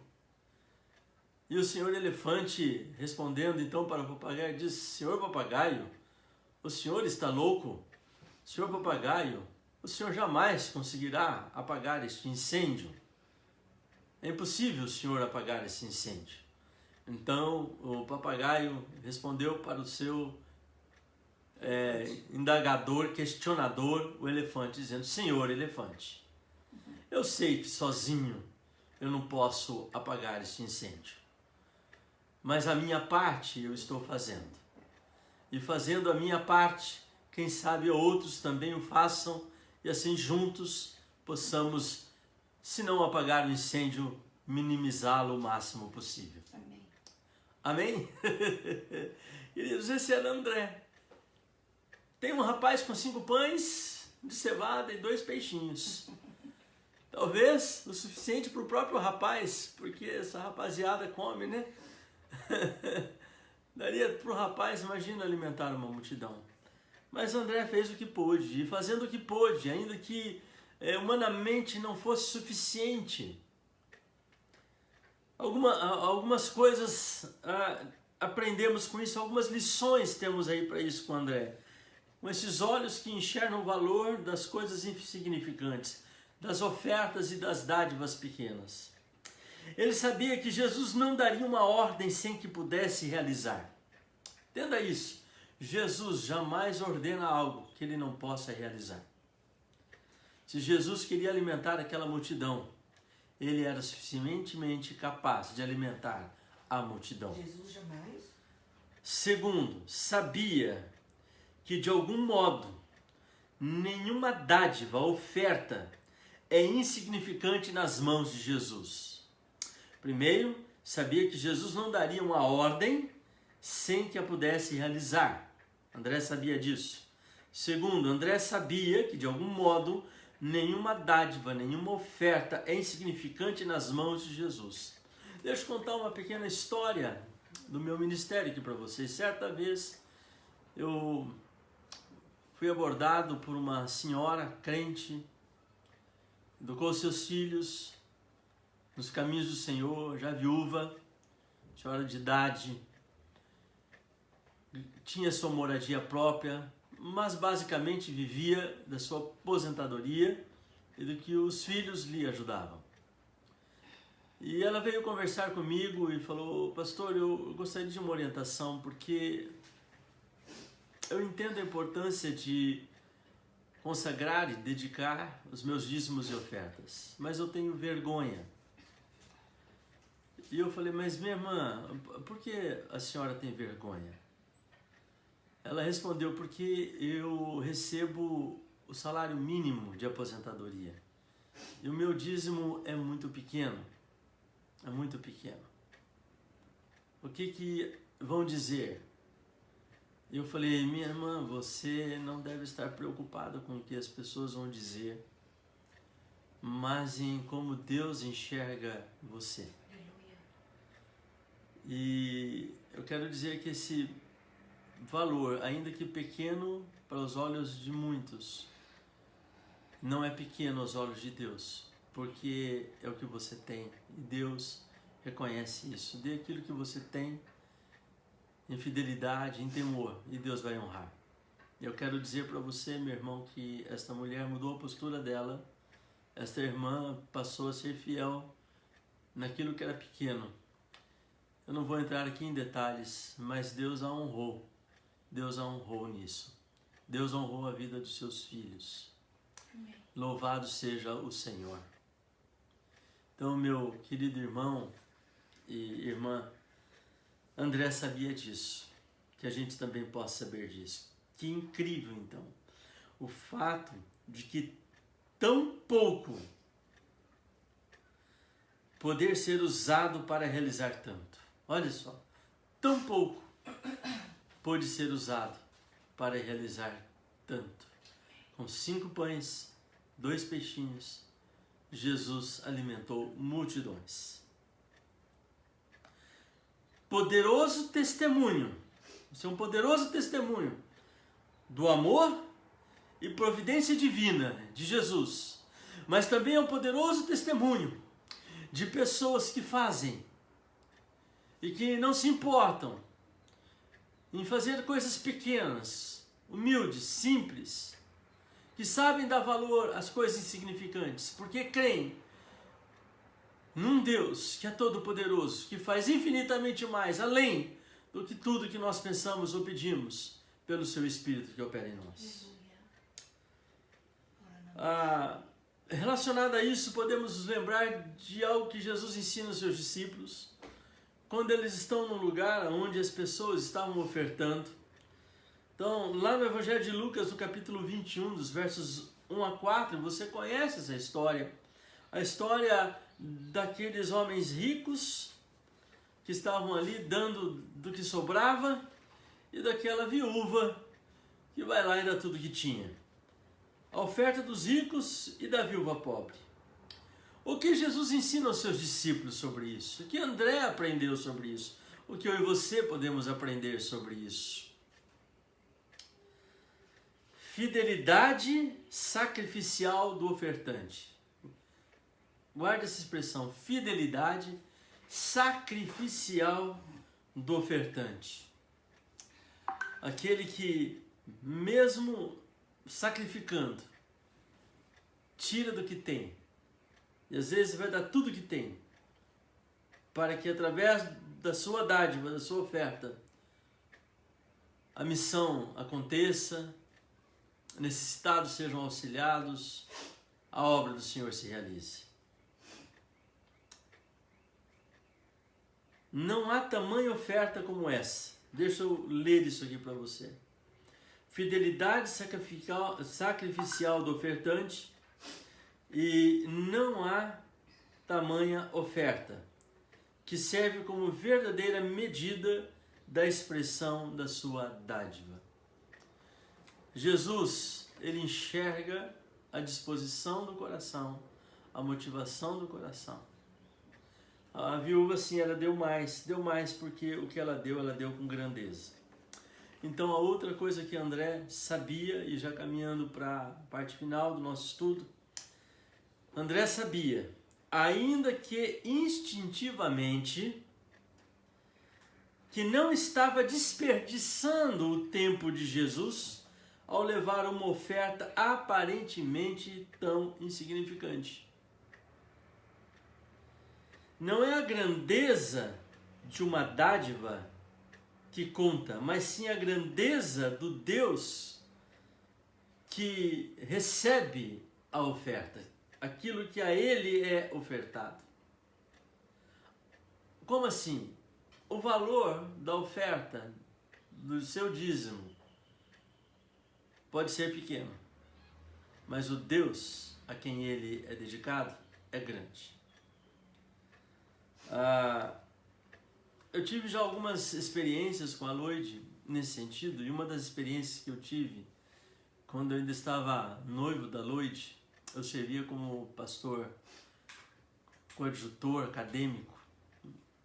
E o senhor elefante, respondendo então para o papagaio, disse: Senhor papagaio, o senhor está louco? Senhor papagaio, o senhor jamais conseguirá apagar este incêndio. É impossível o senhor apagar esse incêndio. Então o papagaio respondeu para o seu indagador, questionador, o elefante, dizendo: Senhor elefante, eu sei que sozinho eu não posso apagar este incêndio, mas a minha parte eu estou fazendo. E fazendo a minha parte, quem sabe outros também o façam, e assim juntos possamos, se não apagar o incêndio, minimizá-lo o máximo possível. Amém. Amém? Queridos, esse era André. Tem um rapaz com 5 pães de cevada e 2 peixinhos. Talvez o suficiente para o próprio rapaz, porque essa rapaziada come, né? Daria para o rapaz, imagina, alimentar uma multidão. Mas André fez o que pôde, e fazendo o que pôde, ainda que humanamente não fosse suficiente. Algumas coisas aprendemos com isso, algumas lições temos aí para isso com André. Com esses olhos que enxergam o valor das coisas insignificantes, das ofertas e das dádivas pequenas. Ele sabia que Jesus não daria uma ordem sem que pudesse realizar. Entenda isso. Jesus jamais ordena algo que ele não possa realizar. Se Jesus queria alimentar aquela multidão, ele era suficientemente capaz de alimentar a multidão. Jesus jamais? Segundo, sabia que de algum modo nenhuma dádiva, oferta é insignificante nas mãos de Jesus. Primeiro, sabia que Jesus não daria uma ordem sem que a pudesse realizar. André sabia disso. Segundo, André sabia que de algum modo nenhuma dádiva, nenhuma oferta é insignificante nas mãos de Jesus. Deixa eu contar uma pequena história do meu ministério aqui para vocês. Certa vez eu fui abordado por uma senhora crente, educou seus filhos nos caminhos do Senhor, já viúva, senhora de idade, tinha sua moradia própria, mas basicamente vivia da sua aposentadoria e do que os filhos lhe ajudavam. E ela veio conversar comigo e falou: pastor, eu gostaria de uma orientação, porque eu entendo a importância de consagrar e dedicar os meus dízimos e ofertas, mas eu tenho vergonha. E eu falei: mas minha irmã, por que a senhora tem vergonha? Ela respondeu: porque eu recebo o salário mínimo de aposentadoria e o meu dízimo é muito pequeno. É muito pequeno. O que vão dizer? Eu falei: minha irmã, você não deve estar preocupada com o que as pessoas vão dizer, mas em como Deus enxerga você. E eu quero dizer que esse valor, ainda que pequeno para os olhos de muitos, não é pequeno aos olhos de Deus, porque é o que você tem e Deus reconhece isso. Dê aquilo que você tem em fidelidade, em temor, e Deus vai honrar. Eu quero dizer para você, meu irmão, que esta mulher mudou a postura dela, esta irmã passou a ser fiel naquilo que era pequeno. Eu não vou entrar aqui em detalhes, mas Deus a honrou. Deus a honrou nisso. Deus honrou a vida dos seus filhos. Amém. Louvado seja o Senhor. Então, meu querido irmão e irmã, André sabia disso, que a gente também possa saber disso. Que incrível, então, o fato de que tão pouco poder ser usado para realizar tanto. Olha só, tão pouco pôde ser usado para realizar tanto. Com 5 pães, 2 peixinhos, Jesus alimentou multidões. Poderoso testemunho, isso é um poderoso testemunho do amor e providência divina de Jesus, mas também é um poderoso testemunho de pessoas que fazem e que não se importam em fazer coisas pequenas, humildes, simples, que sabem dar valor às coisas insignificantes, porque creem num Deus que é todo-poderoso, que faz infinitamente mais, além do que tudo que nós pensamos ou pedimos, pelo seu Espírito que opera em nós. Relacionado a isso, podemos nos lembrar de algo que Jesus ensina aos seus discípulos, quando eles estão num lugar onde as pessoas estavam ofertando. Então, lá no Evangelho de Lucas, no capítulo 21, dos versos 1 a 4, você conhece essa história. A história daqueles homens ricos que estavam ali dando do que sobrava e daquela viúva que vai lá e dá tudo que tinha. A oferta dos ricos e da viúva pobre. O que Jesus ensina aos seus discípulos sobre isso? O que André aprendeu sobre isso? O que eu e você podemos aprender sobre isso? Fidelidade sacrificial do ofertante. Guarde essa expressão, fidelidade sacrificial do ofertante. Aquele que, mesmo sacrificando, tira do que tem. E às vezes vai dar tudo que tem, para que através da sua dádiva, da sua oferta, a missão aconteça, necessitados sejam auxiliados, a obra do Senhor se realize. Não há tamanha oferta como essa. Deixa eu ler isso aqui para você. Fidelidade sacrificial do ofertante, e não há tamanha oferta que serve como verdadeira medida da expressão da sua dádiva. Jesus, ele enxerga a disposição do coração, a motivação do coração. A viúva, sim, ela deu mais porque o que ela deu com grandeza. Então, a outra coisa que André sabia, e já caminhando para a parte final do nosso estudo, André sabia, ainda que instintivamente, que não estava desperdiçando o tempo de Jesus ao levar uma oferta aparentemente tão insignificante. Não é a grandeza de uma dádiva que conta, mas sim a grandeza do Deus que recebe a oferta, aquilo que a Ele é ofertado. Como assim? O valor da oferta, do seu dízimo, pode ser pequeno, mas o Deus a quem ele é dedicado é grande. Eu tive já algumas experiências com a Loide nesse sentido, e uma das experiências que eu tive quando eu ainda estava noivo da Loide, eu servia como pastor coadjutor acadêmico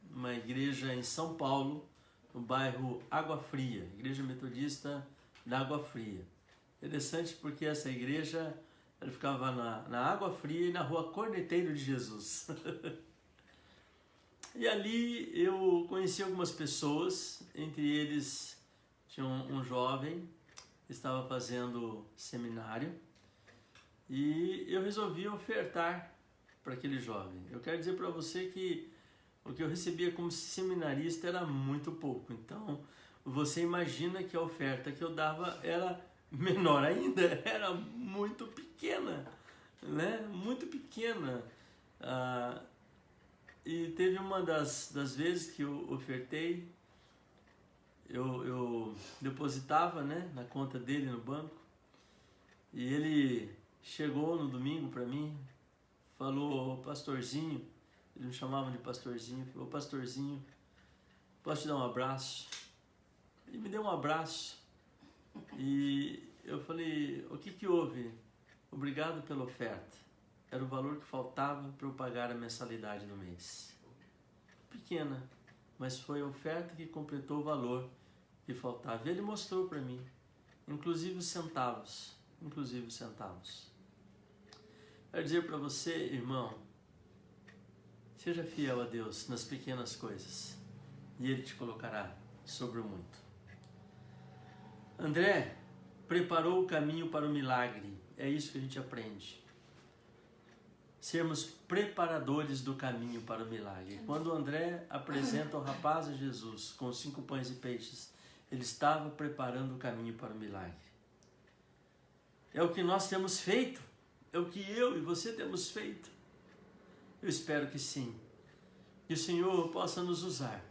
numa igreja em São Paulo, no bairro Água Fria, Igreja Metodista da Água Fria. Interessante porque essa igreja ela ficava na Água Fria e na rua Corneteiro de Jesus. E ali eu conheci algumas pessoas, entre eles tinha um jovem que estava fazendo seminário, e eu resolvi ofertar para aquele jovem. Eu quero dizer para você que o que eu recebia como seminarista era muito pouco, então você imagina que a oferta que eu dava era menor ainda, era muito pequena, né? Muito pequena. E teve uma das vezes que eu ofertei, eu depositava, né, na conta dele no banco, e ele chegou no domingo para mim, falou: pastorzinho, ele me chamava de pastorzinho, falou: pastorzinho, posso te dar um abraço? Ele me deu um abraço, e eu falei: o que houve? Obrigado pela oferta. Era o valor que faltava para eu pagar a mensalidade do mês. Pequena, mas foi a oferta que completou o valor que faltava. E ele mostrou para mim, inclusive os centavos. Quero dizer para você, irmão, seja fiel a Deus nas pequenas coisas, e Ele te colocará sobre o muito. André preparou o caminho para o milagre. É isso que a gente aprende. Sermos preparadores do caminho para o milagre. Quando André apresenta o rapaz a Jesus com os 5 pães e peixes, ele estava preparando o caminho para o milagre. É o que nós temos feito, é o que eu e você temos feito. Eu espero que sim. Que o Senhor possa nos usar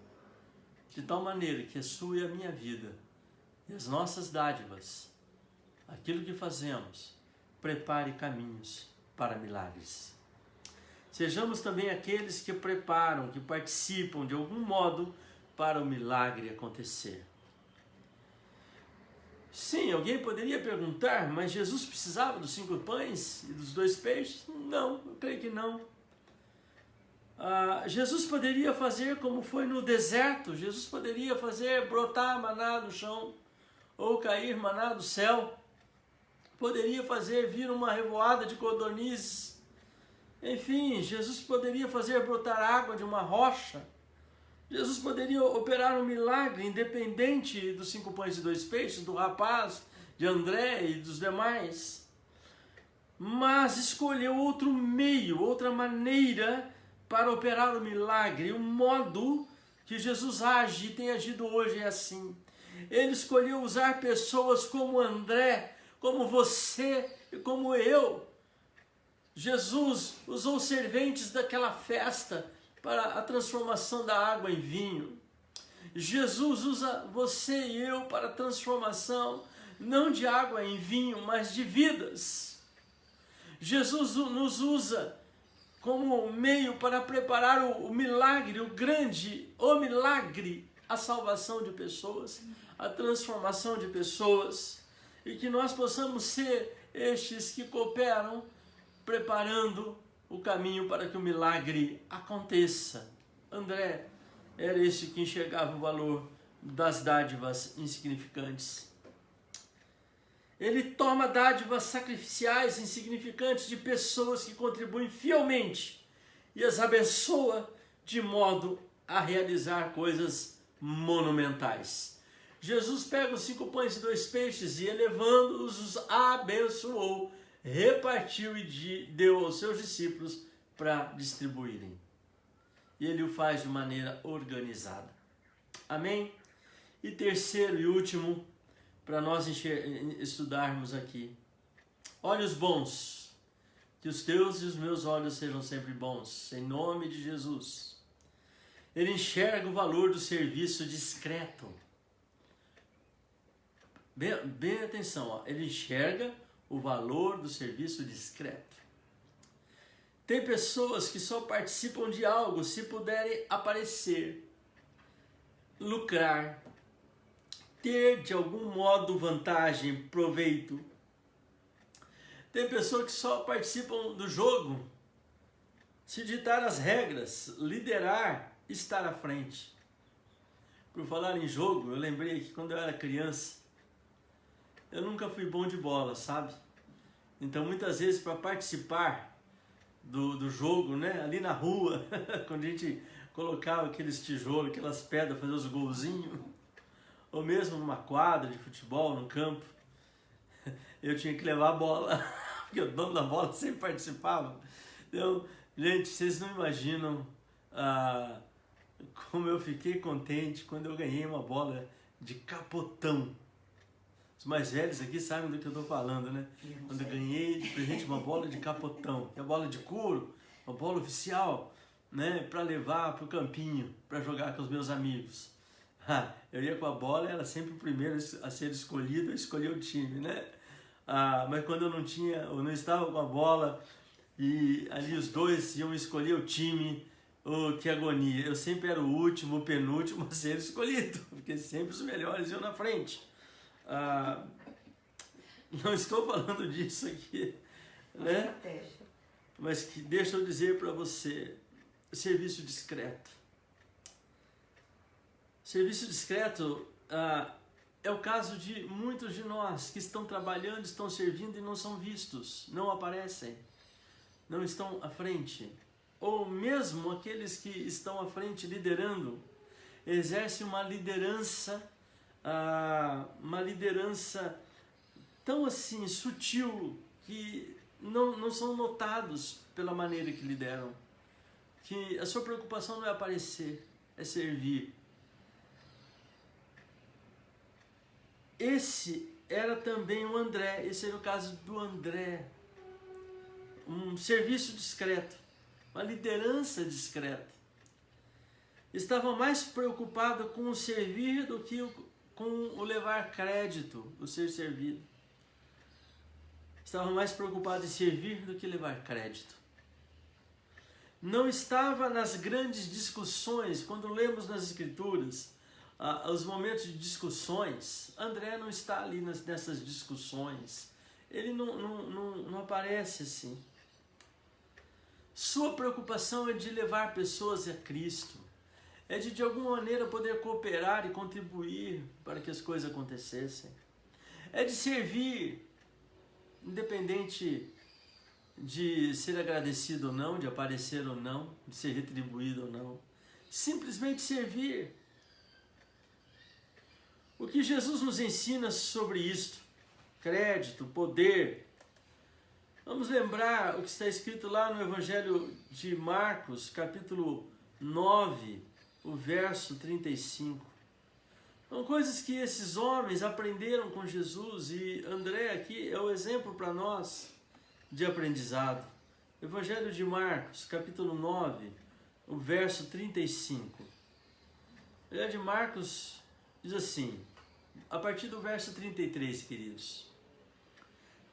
de tal maneira que a sua e a minha vida e as nossas dádivas, aquilo que fazemos, prepare caminhos para milagres. sejamos também aqueles que preparam, que participam de algum modo para o milagre acontecer. Sim, alguém poderia perguntar, mas Jesus precisava dos 5 pães e dos 2 peixes? Não, eu creio que não. Jesus poderia fazer como foi no deserto, Jesus poderia fazer brotar maná do chão, ou cair maná do céu, poderia fazer vir uma revoada de codornizes, enfim, Jesus poderia fazer brotar água de uma rocha, Jesus poderia operar um milagre independente dos 5 pães e 2 peixes, do rapaz, de André e dos demais, mas escolheu outro meio, outra maneira para operar o milagre. O modo que Jesus age e tem agido hoje é assim. Ele escolheu usar pessoas como André, como você e como eu. Jesus usou serventes daquela festa para a transformação da água em vinho. Jesus usa você e eu para a transformação não de água em vinho, mas de vidas. Jesus nos usa como meio para preparar o milagre, o milagre, a salvação de pessoas, a transformação de pessoas, e que nós possamos ser estes que cooperam, preparando o caminho para que o milagre aconteça. André era este que enxergava o valor das dádivas insignificantes. Ele toma dádivas sacrificiais insignificantes de pessoas que contribuem fielmente e as abençoa de modo a realizar coisas monumentais. Jesus pega os 5 pães e 2 peixes e, elevando-os, os abençoou, repartiu e deu aos seus discípulos para distribuírem. E ele o faz de maneira organizada. Amém? E terceiro e último, para nós estudarmos aqui. Olhos bons, que os teus e os meus olhos sejam sempre bons, em nome de Jesus. Ele enxerga o valor do serviço discreto. Bem atenção, ó. Ele enxerga o valor do serviço discreto. Tem pessoas que só participam de algo se puderem aparecer, lucrar, ter de algum modo vantagem, proveito. Tem pessoas que só participam do jogo se ditar as regras, liderar, estar à frente. Por falar em jogo, eu lembrei que quando eu era criança, eu nunca fui bom de bola, sabe? Então muitas vezes para participar do jogo, né, ali na rua, quando a gente colocava aqueles tijolos, aquelas pedras, fazer os golzinhos, ou mesmo numa quadra de futebol, no campo, eu tinha que levar a bola, porque o dono da bola sempre participava. Então, gente, vocês não imaginam como eu fiquei contente quando eu ganhei uma bola de capotão. Os mais velhos aqui sabem do que eu estou falando, né? Quando eu ganhei de presente uma bola de capotão, que é a bola de couro, uma bola oficial, né? Para levar para o campinho, para jogar com os meus amigos. Eu ia com a bola, era sempre o primeiro a ser escolhido, eu escolhia o time, né? Mas quando eu não estava com a bola e ali os dois iam escolher o time, que agonia. Eu sempre era o último, o penúltimo a ser escolhido, porque sempre os melhores iam na frente. Não estou falando disso aqui, né? Mas deixa eu dizer para você, serviço discreto. Serviço discreto é o caso de muitos de nós que estão trabalhando, estão servindo e não são vistos, não aparecem, não estão à frente. Ou mesmo aqueles que estão à frente liderando, exercem uma liderança tão assim sutil que não são notados pela maneira que lideram. Que a sua preocupação não é aparecer, é servir. Esse era também o André, esse era o caso do André. Um serviço discreto, uma liderança discreta. Estava mais preocupado com o servir do que com o levar crédito, o ser servido. Estava mais preocupado em servir do que levar crédito. não estava nas grandes discussões. Quando lemos nas Escrituras os momentos de discussões, André não está ali nessas discussões. Ele não aparece assim. Sua preocupação é de levar pessoas a Cristo. É de alguma maneira poder cooperar e contribuir para que as coisas acontecessem. É de servir, independente de ser agradecido ou não, de aparecer ou não, de ser retribuído ou não. Simplesmente servir. O que Jesus nos ensina sobre isto? Crédito, poder. Vamos lembrar o que está escrito lá no Evangelho de Marcos, capítulo 9, o verso 35. São coisas que esses homens aprenderam com Jesus e André aqui é o exemplo para nós de aprendizado. Evangelho de Marcos, capítulo 9, o verso 35. O Evangelho de Marcos diz assim, a partir do verso 33, queridos.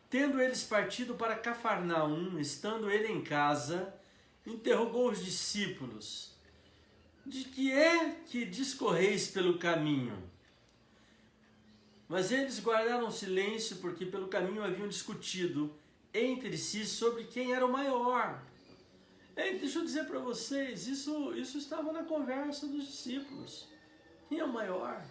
Tendo eles partido para Cafarnaum, estando ele em casa, interrogou os discípulos, de que é que discorreis pelo caminho? Mas eles guardaram silêncio, porque pelo caminho haviam discutido entre si sobre quem era o maior. Deixa eu dizer para vocês, isso estava na conversa dos discípulos. Quem é o maior?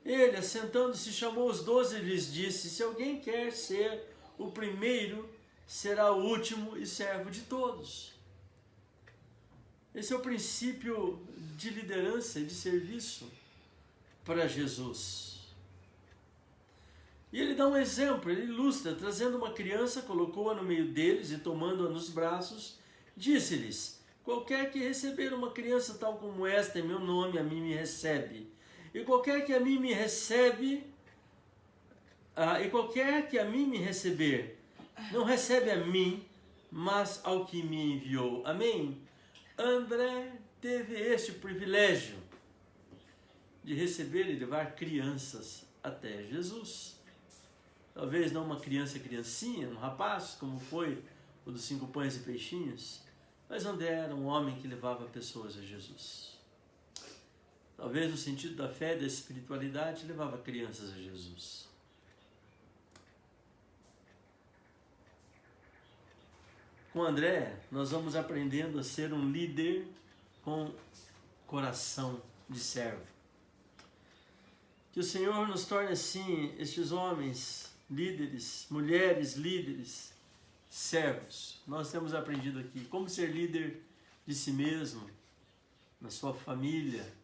Ele, assentando-se, chamou os 12 e lhes disse, se alguém quer ser o primeiro, será o último e servo de todos. Esse é o princípio de liderança e de serviço para Jesus. E ele dá um exemplo, ele ilustra, trazendo uma criança, colocou-a no meio deles e tomando-a nos braços, disse-lhes, qualquer que receber uma criança tal como esta em meu nome, a mim me recebe. E qualquer que a mim me recebe, e qualquer que a mim me receber, não recebe a mim, mas ao que me enviou. Amém? André teve este privilégio de receber e levar crianças até Jesus. Talvez não uma criancinha, um rapaz, como foi o dos 5 pães e peixinhos, mas André era um homem que levava pessoas a Jesus. Talvez no sentido da fé e da espiritualidade, levava crianças a Jesus. Com André, nós vamos aprendendo a ser um líder com coração de servo. Que o Senhor nos torne assim, estes homens líderes, mulheres líderes, servos. Nós temos aprendido aqui como ser líder de si mesmo, na sua família,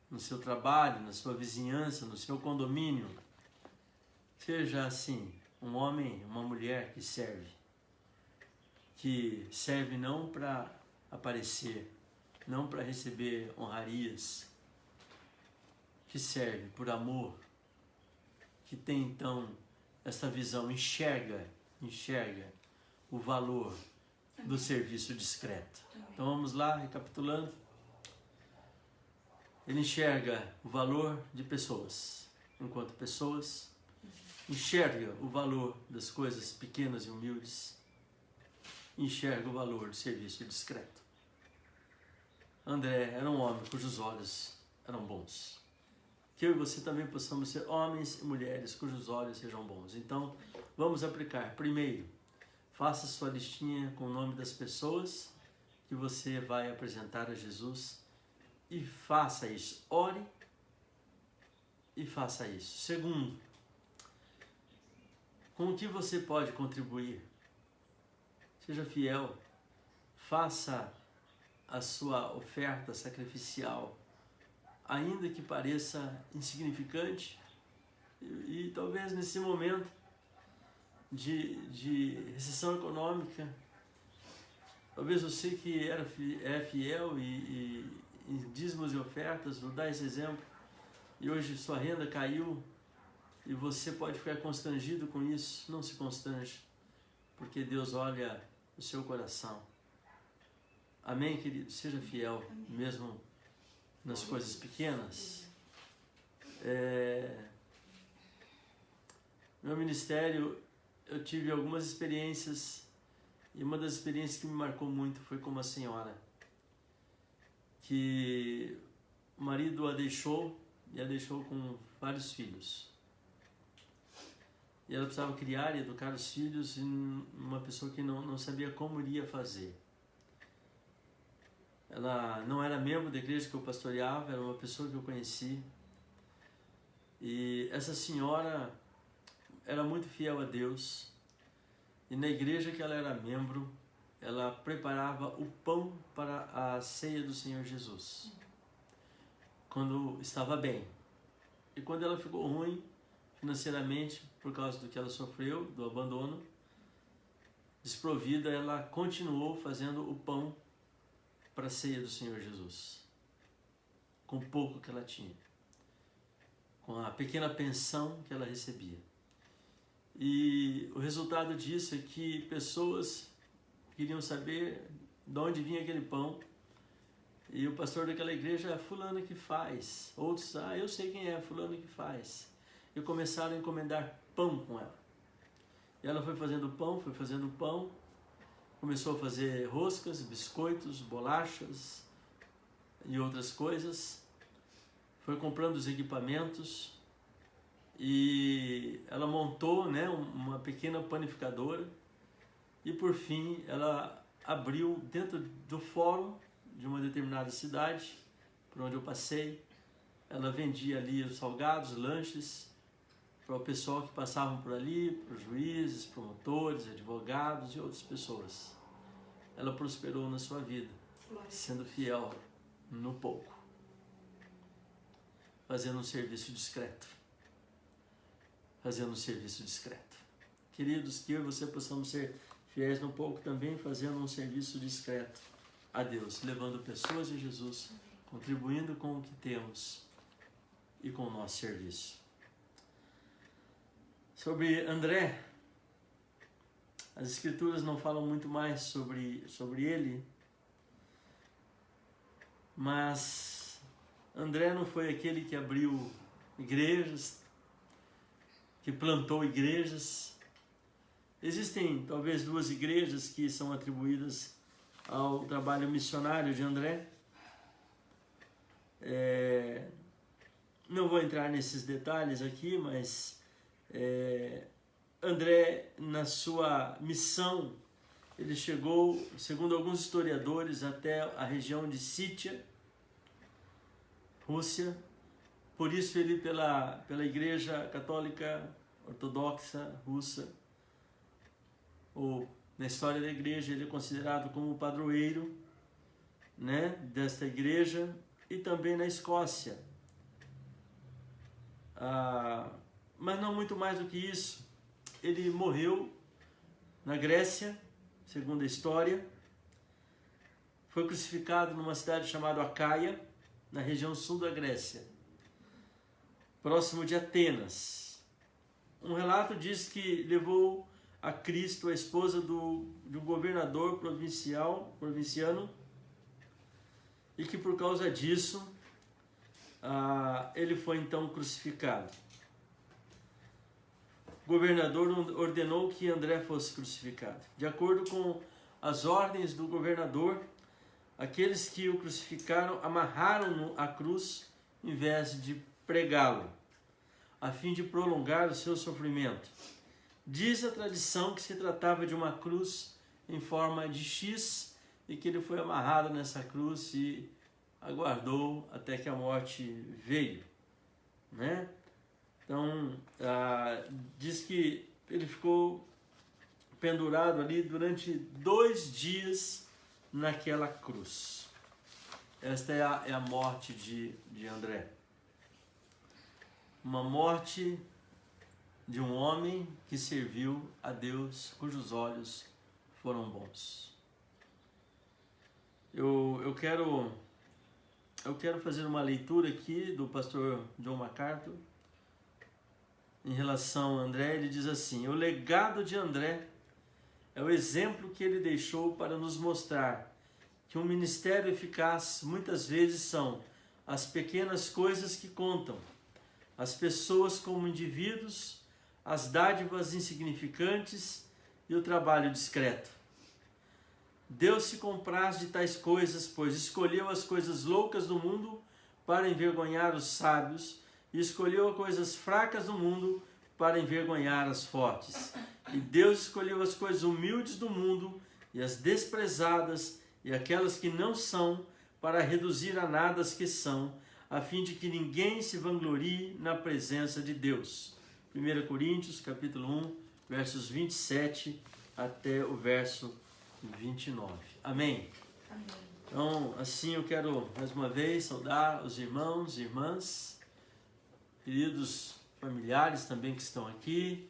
no seu trabalho, na sua vizinhança, no seu condomínio. Seja assim, um homem, uma mulher que serve não para aparecer, não para receber honrarias, que serve por amor, que tem então essa visão, enxerga o valor do serviço discreto. Então vamos lá, recapitulando. Ele enxerga o valor de pessoas, enquanto pessoas enxerga o valor das coisas pequenas e humildes, enxerga o valor do serviço discreto. André era um homem cujos olhos eram bons. Que eu e você também possamos ser homens e mulheres cujos olhos sejam bons. Então, vamos aplicar. Primeiro, faça sua listinha com o nome das pessoas que você vai apresentar a Jesus e faça isso. Ore e faça isso. Segundo, com o que você pode contribuir? Seja fiel. Faça a sua oferta sacrificial, ainda que pareça insignificante, e talvez nesse momento de recessão econômica, talvez você que é fiel e em dízimos e ofertas, vou dar esse exemplo, e hoje sua renda caiu, e você pode ficar constrangido com isso. Não se constrange, porque Deus olha o seu coração. Amém, querido? Seja fiel, mesmo nas coisas pequenas. Meu ministério, eu tive algumas experiências E uma das experiências que me marcou muito foi com uma senhora que o marido a deixou com vários filhos. E ela precisava criar e educar os filhos, e uma pessoa que não sabia como iria fazer. Ela não era membro da igreja que eu pastoreava, era uma pessoa que eu conheci. E essa senhora era muito fiel a Deus. E na igreja que ela era membro, ela preparava o pão para a ceia do Senhor Jesus, quando estava bem. E quando ela ficou ruim financeiramente, por causa do que ela sofreu, do abandono, desprovida, ela continuou fazendo o pão para a ceia do Senhor Jesus, com o pouco que ela tinha, com a pequena pensão que ela recebia. E o resultado disso é que pessoas queriam saber de onde vinha aquele pão, e o pastor daquela igreja é fulano que faz. Outros, eu sei quem é, fulano que faz. E começaram a encomendar pão com ela. E ela foi fazendo pão, começou a fazer roscas, biscoitos, bolachas e outras coisas. Foi comprando os equipamentos e ela montou, né, uma pequena panificadora. E por fim ela abriu dentro do fórum de uma determinada cidade, por onde eu passei. Ela vendia ali os salgados, lanches, para o pessoal que passavam por ali, para os juízes, promotores, advogados e outras pessoas. Ela prosperou na sua vida, sendo fiel no pouco, fazendo um serviço discreto. Queridos, que eu e você possamos ser fiéis no pouco também, fazendo um serviço discreto a Deus, levando pessoas a Jesus, contribuindo com o que temos e com o nosso serviço. Sobre André, as Escrituras não falam muito mais sobre ele, mas André não foi aquele que abriu igrejas, que plantou igrejas. Existem talvez 2 igrejas que são atribuídas ao trabalho missionário de André. Não vou entrar nesses detalhes aqui, mas André, na sua missão, ele chegou, segundo alguns historiadores, até a região de Sítia, Rússia. Por isso ele, pela Igreja Católica Ortodoxa Russa, ou na história da igreja, ele é considerado como o padroeiro, né, desta igreja, e também na Escócia. Mas não muito mais do que isso. Ele morreu na Grécia, segundo a história. Foi crucificado numa cidade chamada Acaia, na região sul da Grécia, próximo de Atenas. Um relato diz que levou a Cristo a esposa de um governador provinciano, e que por causa disso ele foi então crucificado. O governador ordenou que André fosse crucificado. De acordo com as ordens do governador, aqueles que o crucificaram amarraram-no à cruz em vez de pregá-lo, a fim de prolongar o seu sofrimento. Diz a tradição que se tratava de uma cruz em forma de X e que ele foi amarrado nessa cruz e aguardou até que a morte veio, né? Então, diz que ele ficou pendurado ali durante 2 dias naquela cruz. Esta é a morte de André. Uma morte de um homem que serviu a Deus, cujos olhos foram bons. Eu quero fazer uma leitura aqui do pastor John MacArthur em relação a André. Ele diz assim: o legado de André é o exemplo que ele deixou para nos mostrar que um ministério eficaz muitas vezes são as pequenas coisas que contam, as pessoas como indivíduos, as dádivas insignificantes e o trabalho discreto. Deus se compraz de tais coisas, pois escolheu as coisas loucas do mundo para envergonhar os sábios, e escolheu as coisas fracas do mundo para envergonhar as fortes. E Deus escolheu as coisas humildes do mundo e as desprezadas e aquelas que não são, para reduzir a nada as que são, a fim de que ninguém se vanglorie na presença de Deus. 1 Coríntios, capítulo 1, versos 27 até o verso 29. Amém? Amém. Então, assim eu quero mais uma vez saudar os irmãos e irmãs, queridos familiares também que estão aqui,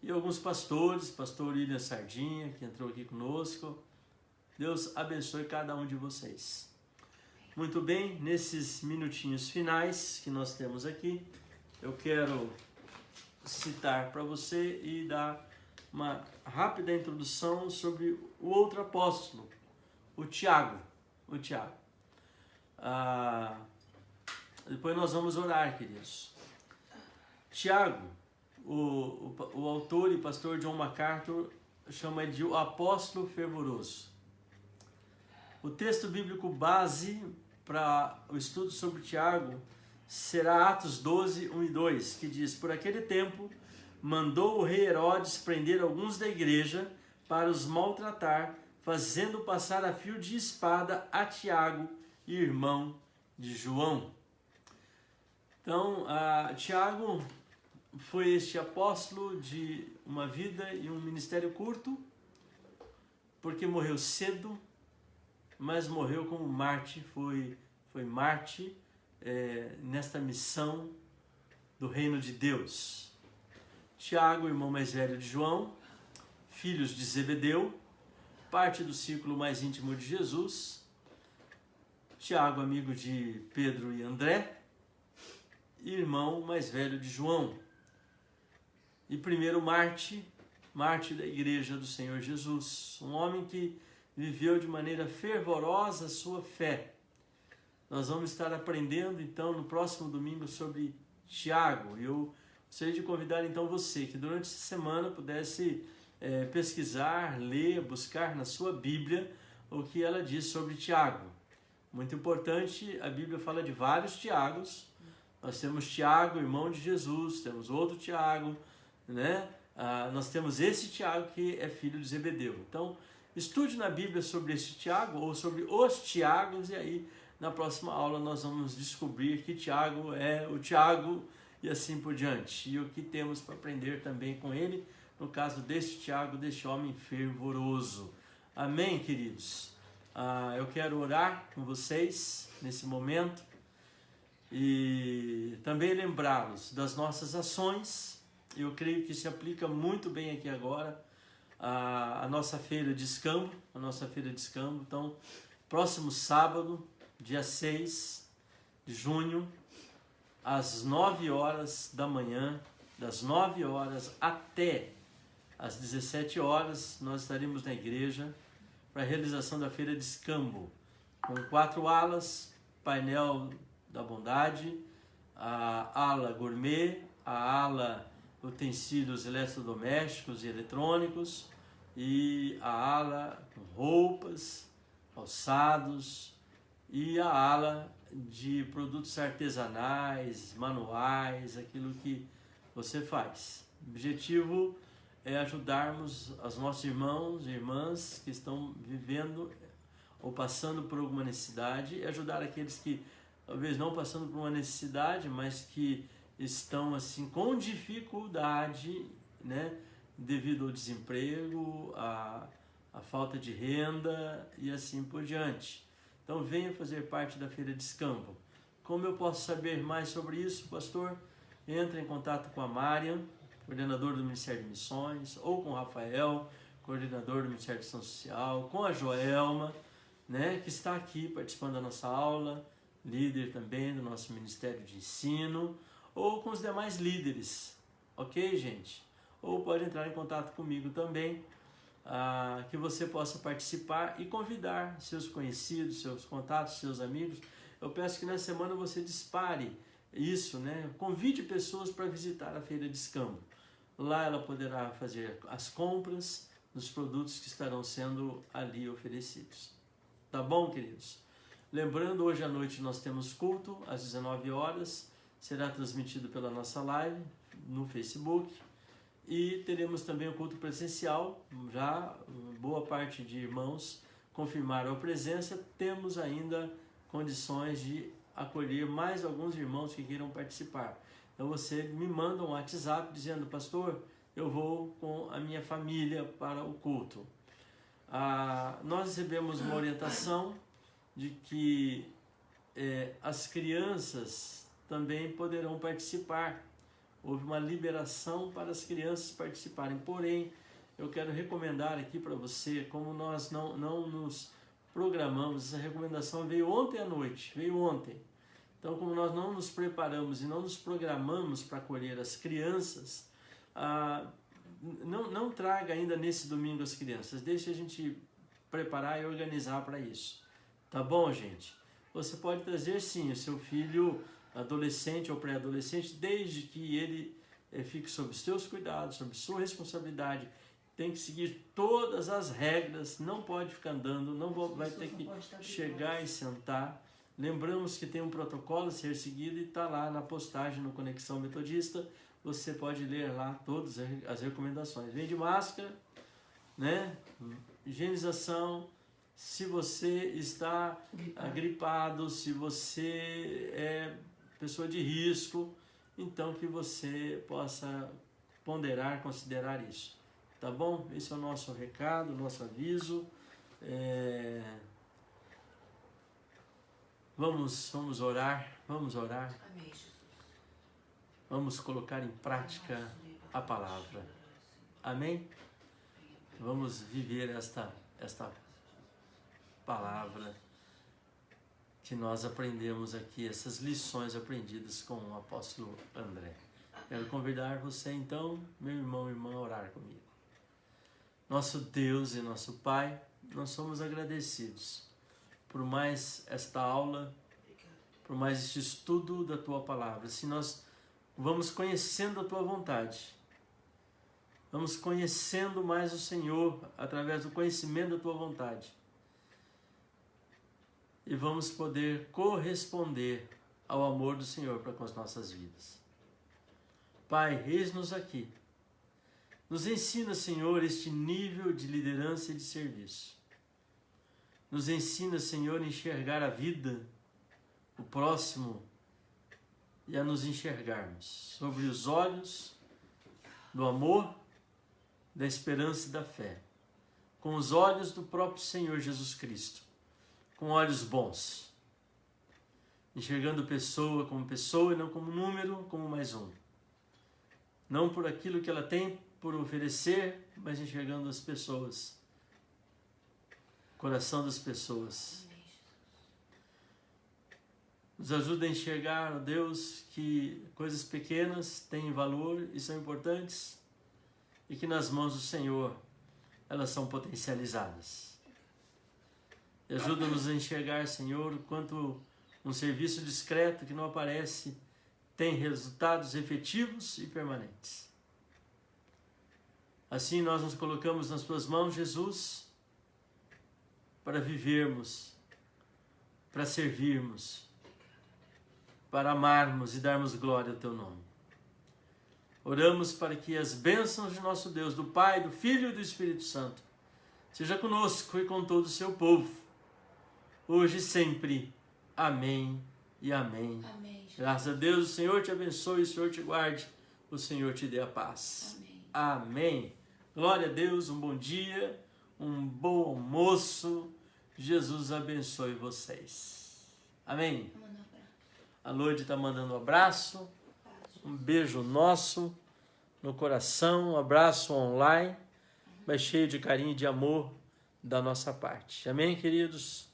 e alguns pastores, pastor William Sardinha, que entrou aqui conosco. Deus abençoe cada um de vocês. Muito bem, nesses minutinhos finais que nós temos aqui, eu quero citar para você e dar uma rápida introdução sobre o outro apóstolo, o Tiago. Depois nós vamos orar, queridos. Tiago, o autor e pastor John MacArthur chama ele de o apóstolo fervoroso. O texto bíblico base para o estudo sobre Tiago será Atos 12, 1 e 2, que diz: por aquele tempo mandou o rei Herodes prender alguns da igreja para os maltratar, fazendo passar a fio de espada a Tiago, irmão de João. Então, Tiago foi este apóstolo de uma vida e um ministério curto, porque morreu cedo, mas morreu como mártir, foi mártir nesta missão do reino de Deus. Tiago, irmão mais velho de João, filhos de Zebedeu, parte do círculo mais íntimo de Jesus. Tiago, amigo de Pedro e André, irmão mais velho de João. E primeiro mártir da igreja do Senhor Jesus, um homem que viveu de maneira fervorosa a sua fé. Nós vamos estar aprendendo então no próximo domingo sobre Tiago. Eu gostaria de convidar então você que durante essa semana pudesse pesquisar, ler, buscar na sua Bíblia o que ela diz sobre Tiago. Muito importante, a Bíblia fala de vários Tiagos. Nós temos Tiago, irmão de Jesus, temos outro Tiago, né? Nós temos esse Tiago que é filho de Zebedeu. Então, estude na Bíblia sobre esse Tiago ou sobre os Tiagos, e aí na próxima aula nós vamos descobrir que Tiago é o Tiago e assim por diante. E o que temos para aprender também com ele, no caso deste Tiago, deste homem fervoroso. Amém, queridos? Eu quero orar com vocês nesse momento e também lembrá-los das nossas ações. Eu creio que se aplica muito bem aqui agora a nossa feira de escambo, Então, próximo sábado, dia 6 de junho, às 9 horas da manhã, das 9 horas até às 17 horas, nós estaremos na igreja para a realização da feira de escambo, com 4 alas: painel da bondade, a ala gourmet, a ala utensílios eletrodomésticos e eletrônicos e a ala com roupas, calçados e a ala de produtos artesanais, manuais, aquilo que você faz. O objetivo é ajudarmos os nossos irmãos e irmãs que estão vivendo ou passando por alguma necessidade, e ajudar aqueles que talvez não passando por uma necessidade, mas que estão assim com dificuldade, né, devido ao desemprego, a falta de renda e assim por diante. Então venha fazer parte da feira de escambo. Como eu posso saber mais sobre isso, pastor? Entre em contato com a Marian, coordenador do Ministério de Missões, ou com o Rafael, coordenador do Ministério de Ação Social, com a Joelma, né, que está aqui participando da nossa aula, líder também do nosso Ministério de Ensino, ou com os demais líderes, ok, gente? Ou pode entrar em contato comigo também, que você possa participar e convidar seus conhecidos, seus contatos, seus amigos. Eu peço que na semana você dispare isso, né? Convide pessoas para visitar a feira de escambo. Lá ela poderá fazer as compras, dos produtos que estarão sendo ali oferecidos. Tá bom, queridos? Lembrando, hoje à noite nós temos culto às 19 horas, será transmitido pela nossa live no Facebook, e teremos também o culto presencial. Já boa parte de irmãos confirmaram a presença, temos ainda condições de acolher mais alguns irmãos que queiram participar. Então você me manda um WhatsApp dizendo: pastor, eu vou com a minha família para o culto. Nós recebemos uma orientação de que as crianças também poderão participar. Houve uma liberação para as crianças participarem. Porém, eu quero recomendar aqui para você, como nós não nos programamos, essa recomendação veio ontem à noite, veio ontem. Então, como nós não nos preparamos e não nos programamos para acolher as crianças, não traga ainda nesse domingo as crianças. Deixe a gente preparar e organizar para isso. Tá bom, gente? Você pode trazer sim o seu filho adolescente ou pré-adolescente, desde que ele fique sob os seus cuidados, sob sua responsabilidade. Tem que seguir todas as regras, não pode ficar andando, vai ter que chegar e sentar. Lembramos que tem um protocolo a ser seguido e está lá na postagem no Conexão Metodista. Você pode ler lá todas as recomendações. Vem de máscara, né? Higienização. Se você está gripado, se você é pessoa de risco, então que você possa ponderar, considerar isso. Tá bom? Esse é o nosso recado, o nosso aviso. Vamos orar, Amém, Jesus. Vamos colocar em prática a palavra. Amém? Vamos viver esta palavra que nós aprendemos aqui, essas lições aprendidas com o apóstolo André. Quero convidar você então, meu irmão e irmã, a orar comigo. Nosso Deus e nosso Pai, nós somos agradecidos por mais esta aula, por mais este estudo da Tua Palavra. Se nós vamos conhecendo a Tua vontade, vamos conhecendo mais o Senhor através do conhecimento da Tua vontade, e vamos poder corresponder ao amor do Senhor para com as nossas vidas. Pai, eis-nos aqui. Nos ensina, Senhor, este nível de liderança e de serviço. Nos ensina, Senhor, a enxergar a vida, o próximo, e a nos enxergarmos sobre os olhos do amor, da esperança e da fé, com os olhos do próprio Senhor Jesus Cristo, com olhos bons, enxergando pessoa e não como número, como mais um. Não por aquilo que ela tem por oferecer, mas enxergando as pessoas, o coração das pessoas. Nos ajuda a enxergar, ó Deus, que coisas pequenas têm valor e são importantes, e que nas mãos do Senhor elas são potencializadas. E ajuda-nos a enxergar, Senhor, o quanto um serviço discreto que não aparece tem resultados efetivos e permanentes. Assim nós nos colocamos nas Tuas mãos, Jesus, para vivermos, para servirmos, para amarmos e darmos glória ao Teu nome. Oramos para que as bênçãos de nosso Deus, do Pai, do Filho e do Espírito Santo, seja conosco e com todo o Seu povo, hoje e sempre. Amém e amém. Amém. Graças a Deus, o Senhor te abençoe, o Senhor te guarde, o Senhor te dê a paz. Amém. Amém. Glória a Deus, um bom dia, um bom almoço. Jesus abençoe vocês. Amém. A Loide está mandando um abraço, um beijo nosso no coração, um abraço online, mas cheio de carinho e de amor da nossa parte. Amém, queridos?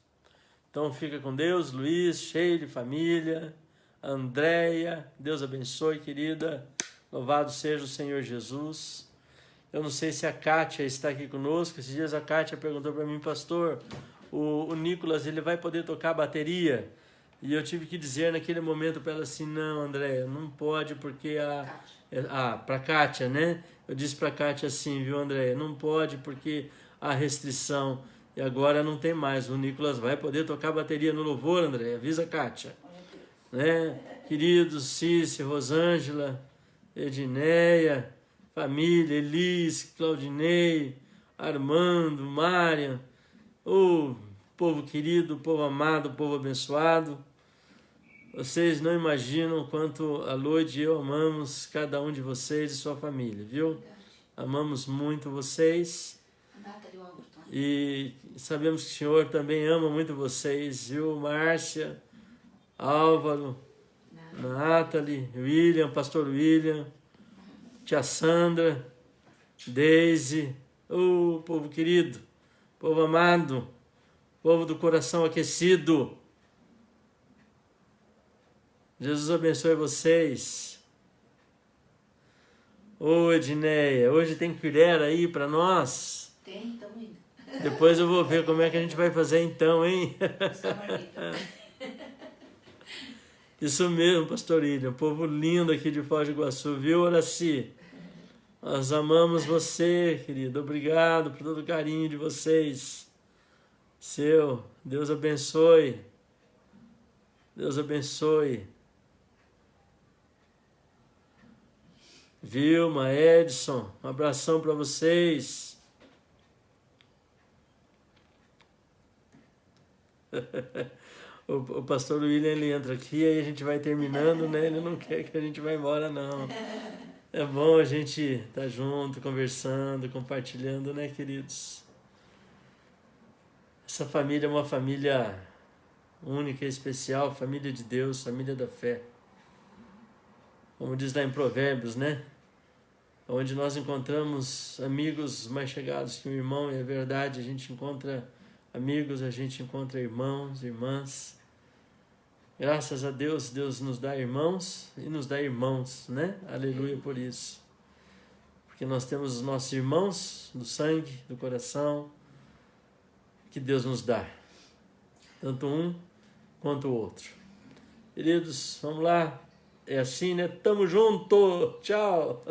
Então fica com Deus, Luiz, cheio de família, Andréia, Deus abençoe, querida, louvado seja o Senhor Jesus. Eu não sei se a Kátia está aqui conosco. Esses dias a Kátia perguntou para mim: pastor, o Nicolas, ele vai poder tocar bateria? E eu tive que dizer naquele momento para ela assim: não, Andréia, não pode, porque Para Kátia, né? Eu disse para Kátia assim, viu, André? Não pode porque há restrição. E agora não tem mais. O Nicolas vai poder tocar bateria no louvor, André. Avisa a Kátia. Né? Queridos, Cícero, Rosângela, Edneia, família, Elis, Claudinei, Armando, Mária, o povo querido, o povo amado, o povo abençoado. Vocês não imaginam quanto a Loide e eu amamos cada um de vocês e sua família, viu? Amamos muito vocês. E sabemos que o Senhor também ama muito vocês, viu? Márcia, Álvaro, Nathalie, William, Pastor William, Tia Sandra, Deise, povo querido, povo amado, povo do coração aquecido. Jesus abençoe vocês. Edneia, hoje tem colher aí para nós? Tem, estamos indo. Depois eu vou ver como é que a gente vai fazer então, hein? Isso mesmo, Pastor William, povo lindo aqui de Foz do Iguaçu, viu, Horaci? Nós amamos você, querido. Obrigado por todo o carinho de vocês. Deus abençoe. Deus abençoe. Vilma, Edson, um abração para vocês. O pastor William, ele entra aqui, aí a gente vai terminando, né? Ele não quer que a gente vá embora, não. É bom a gente estar junto, conversando, compartilhando, né, queridos? Essa família é uma família única e especial, família de Deus, família da fé. Como diz lá em Provérbios, né? Onde nós encontramos amigos mais chegados que um irmão, e é verdade, a gente encontra amigos, a gente encontra irmãos, irmãs. Graças a Deus, Deus nos dá irmãos e nos dá irmãos, né? Aleluia por isso. Porque nós temos os nossos irmãos do sangue, do coração, que Deus nos dá. Tanto um quanto o outro. Queridos, vamos lá. É assim, né? Tamo junto. Tchau.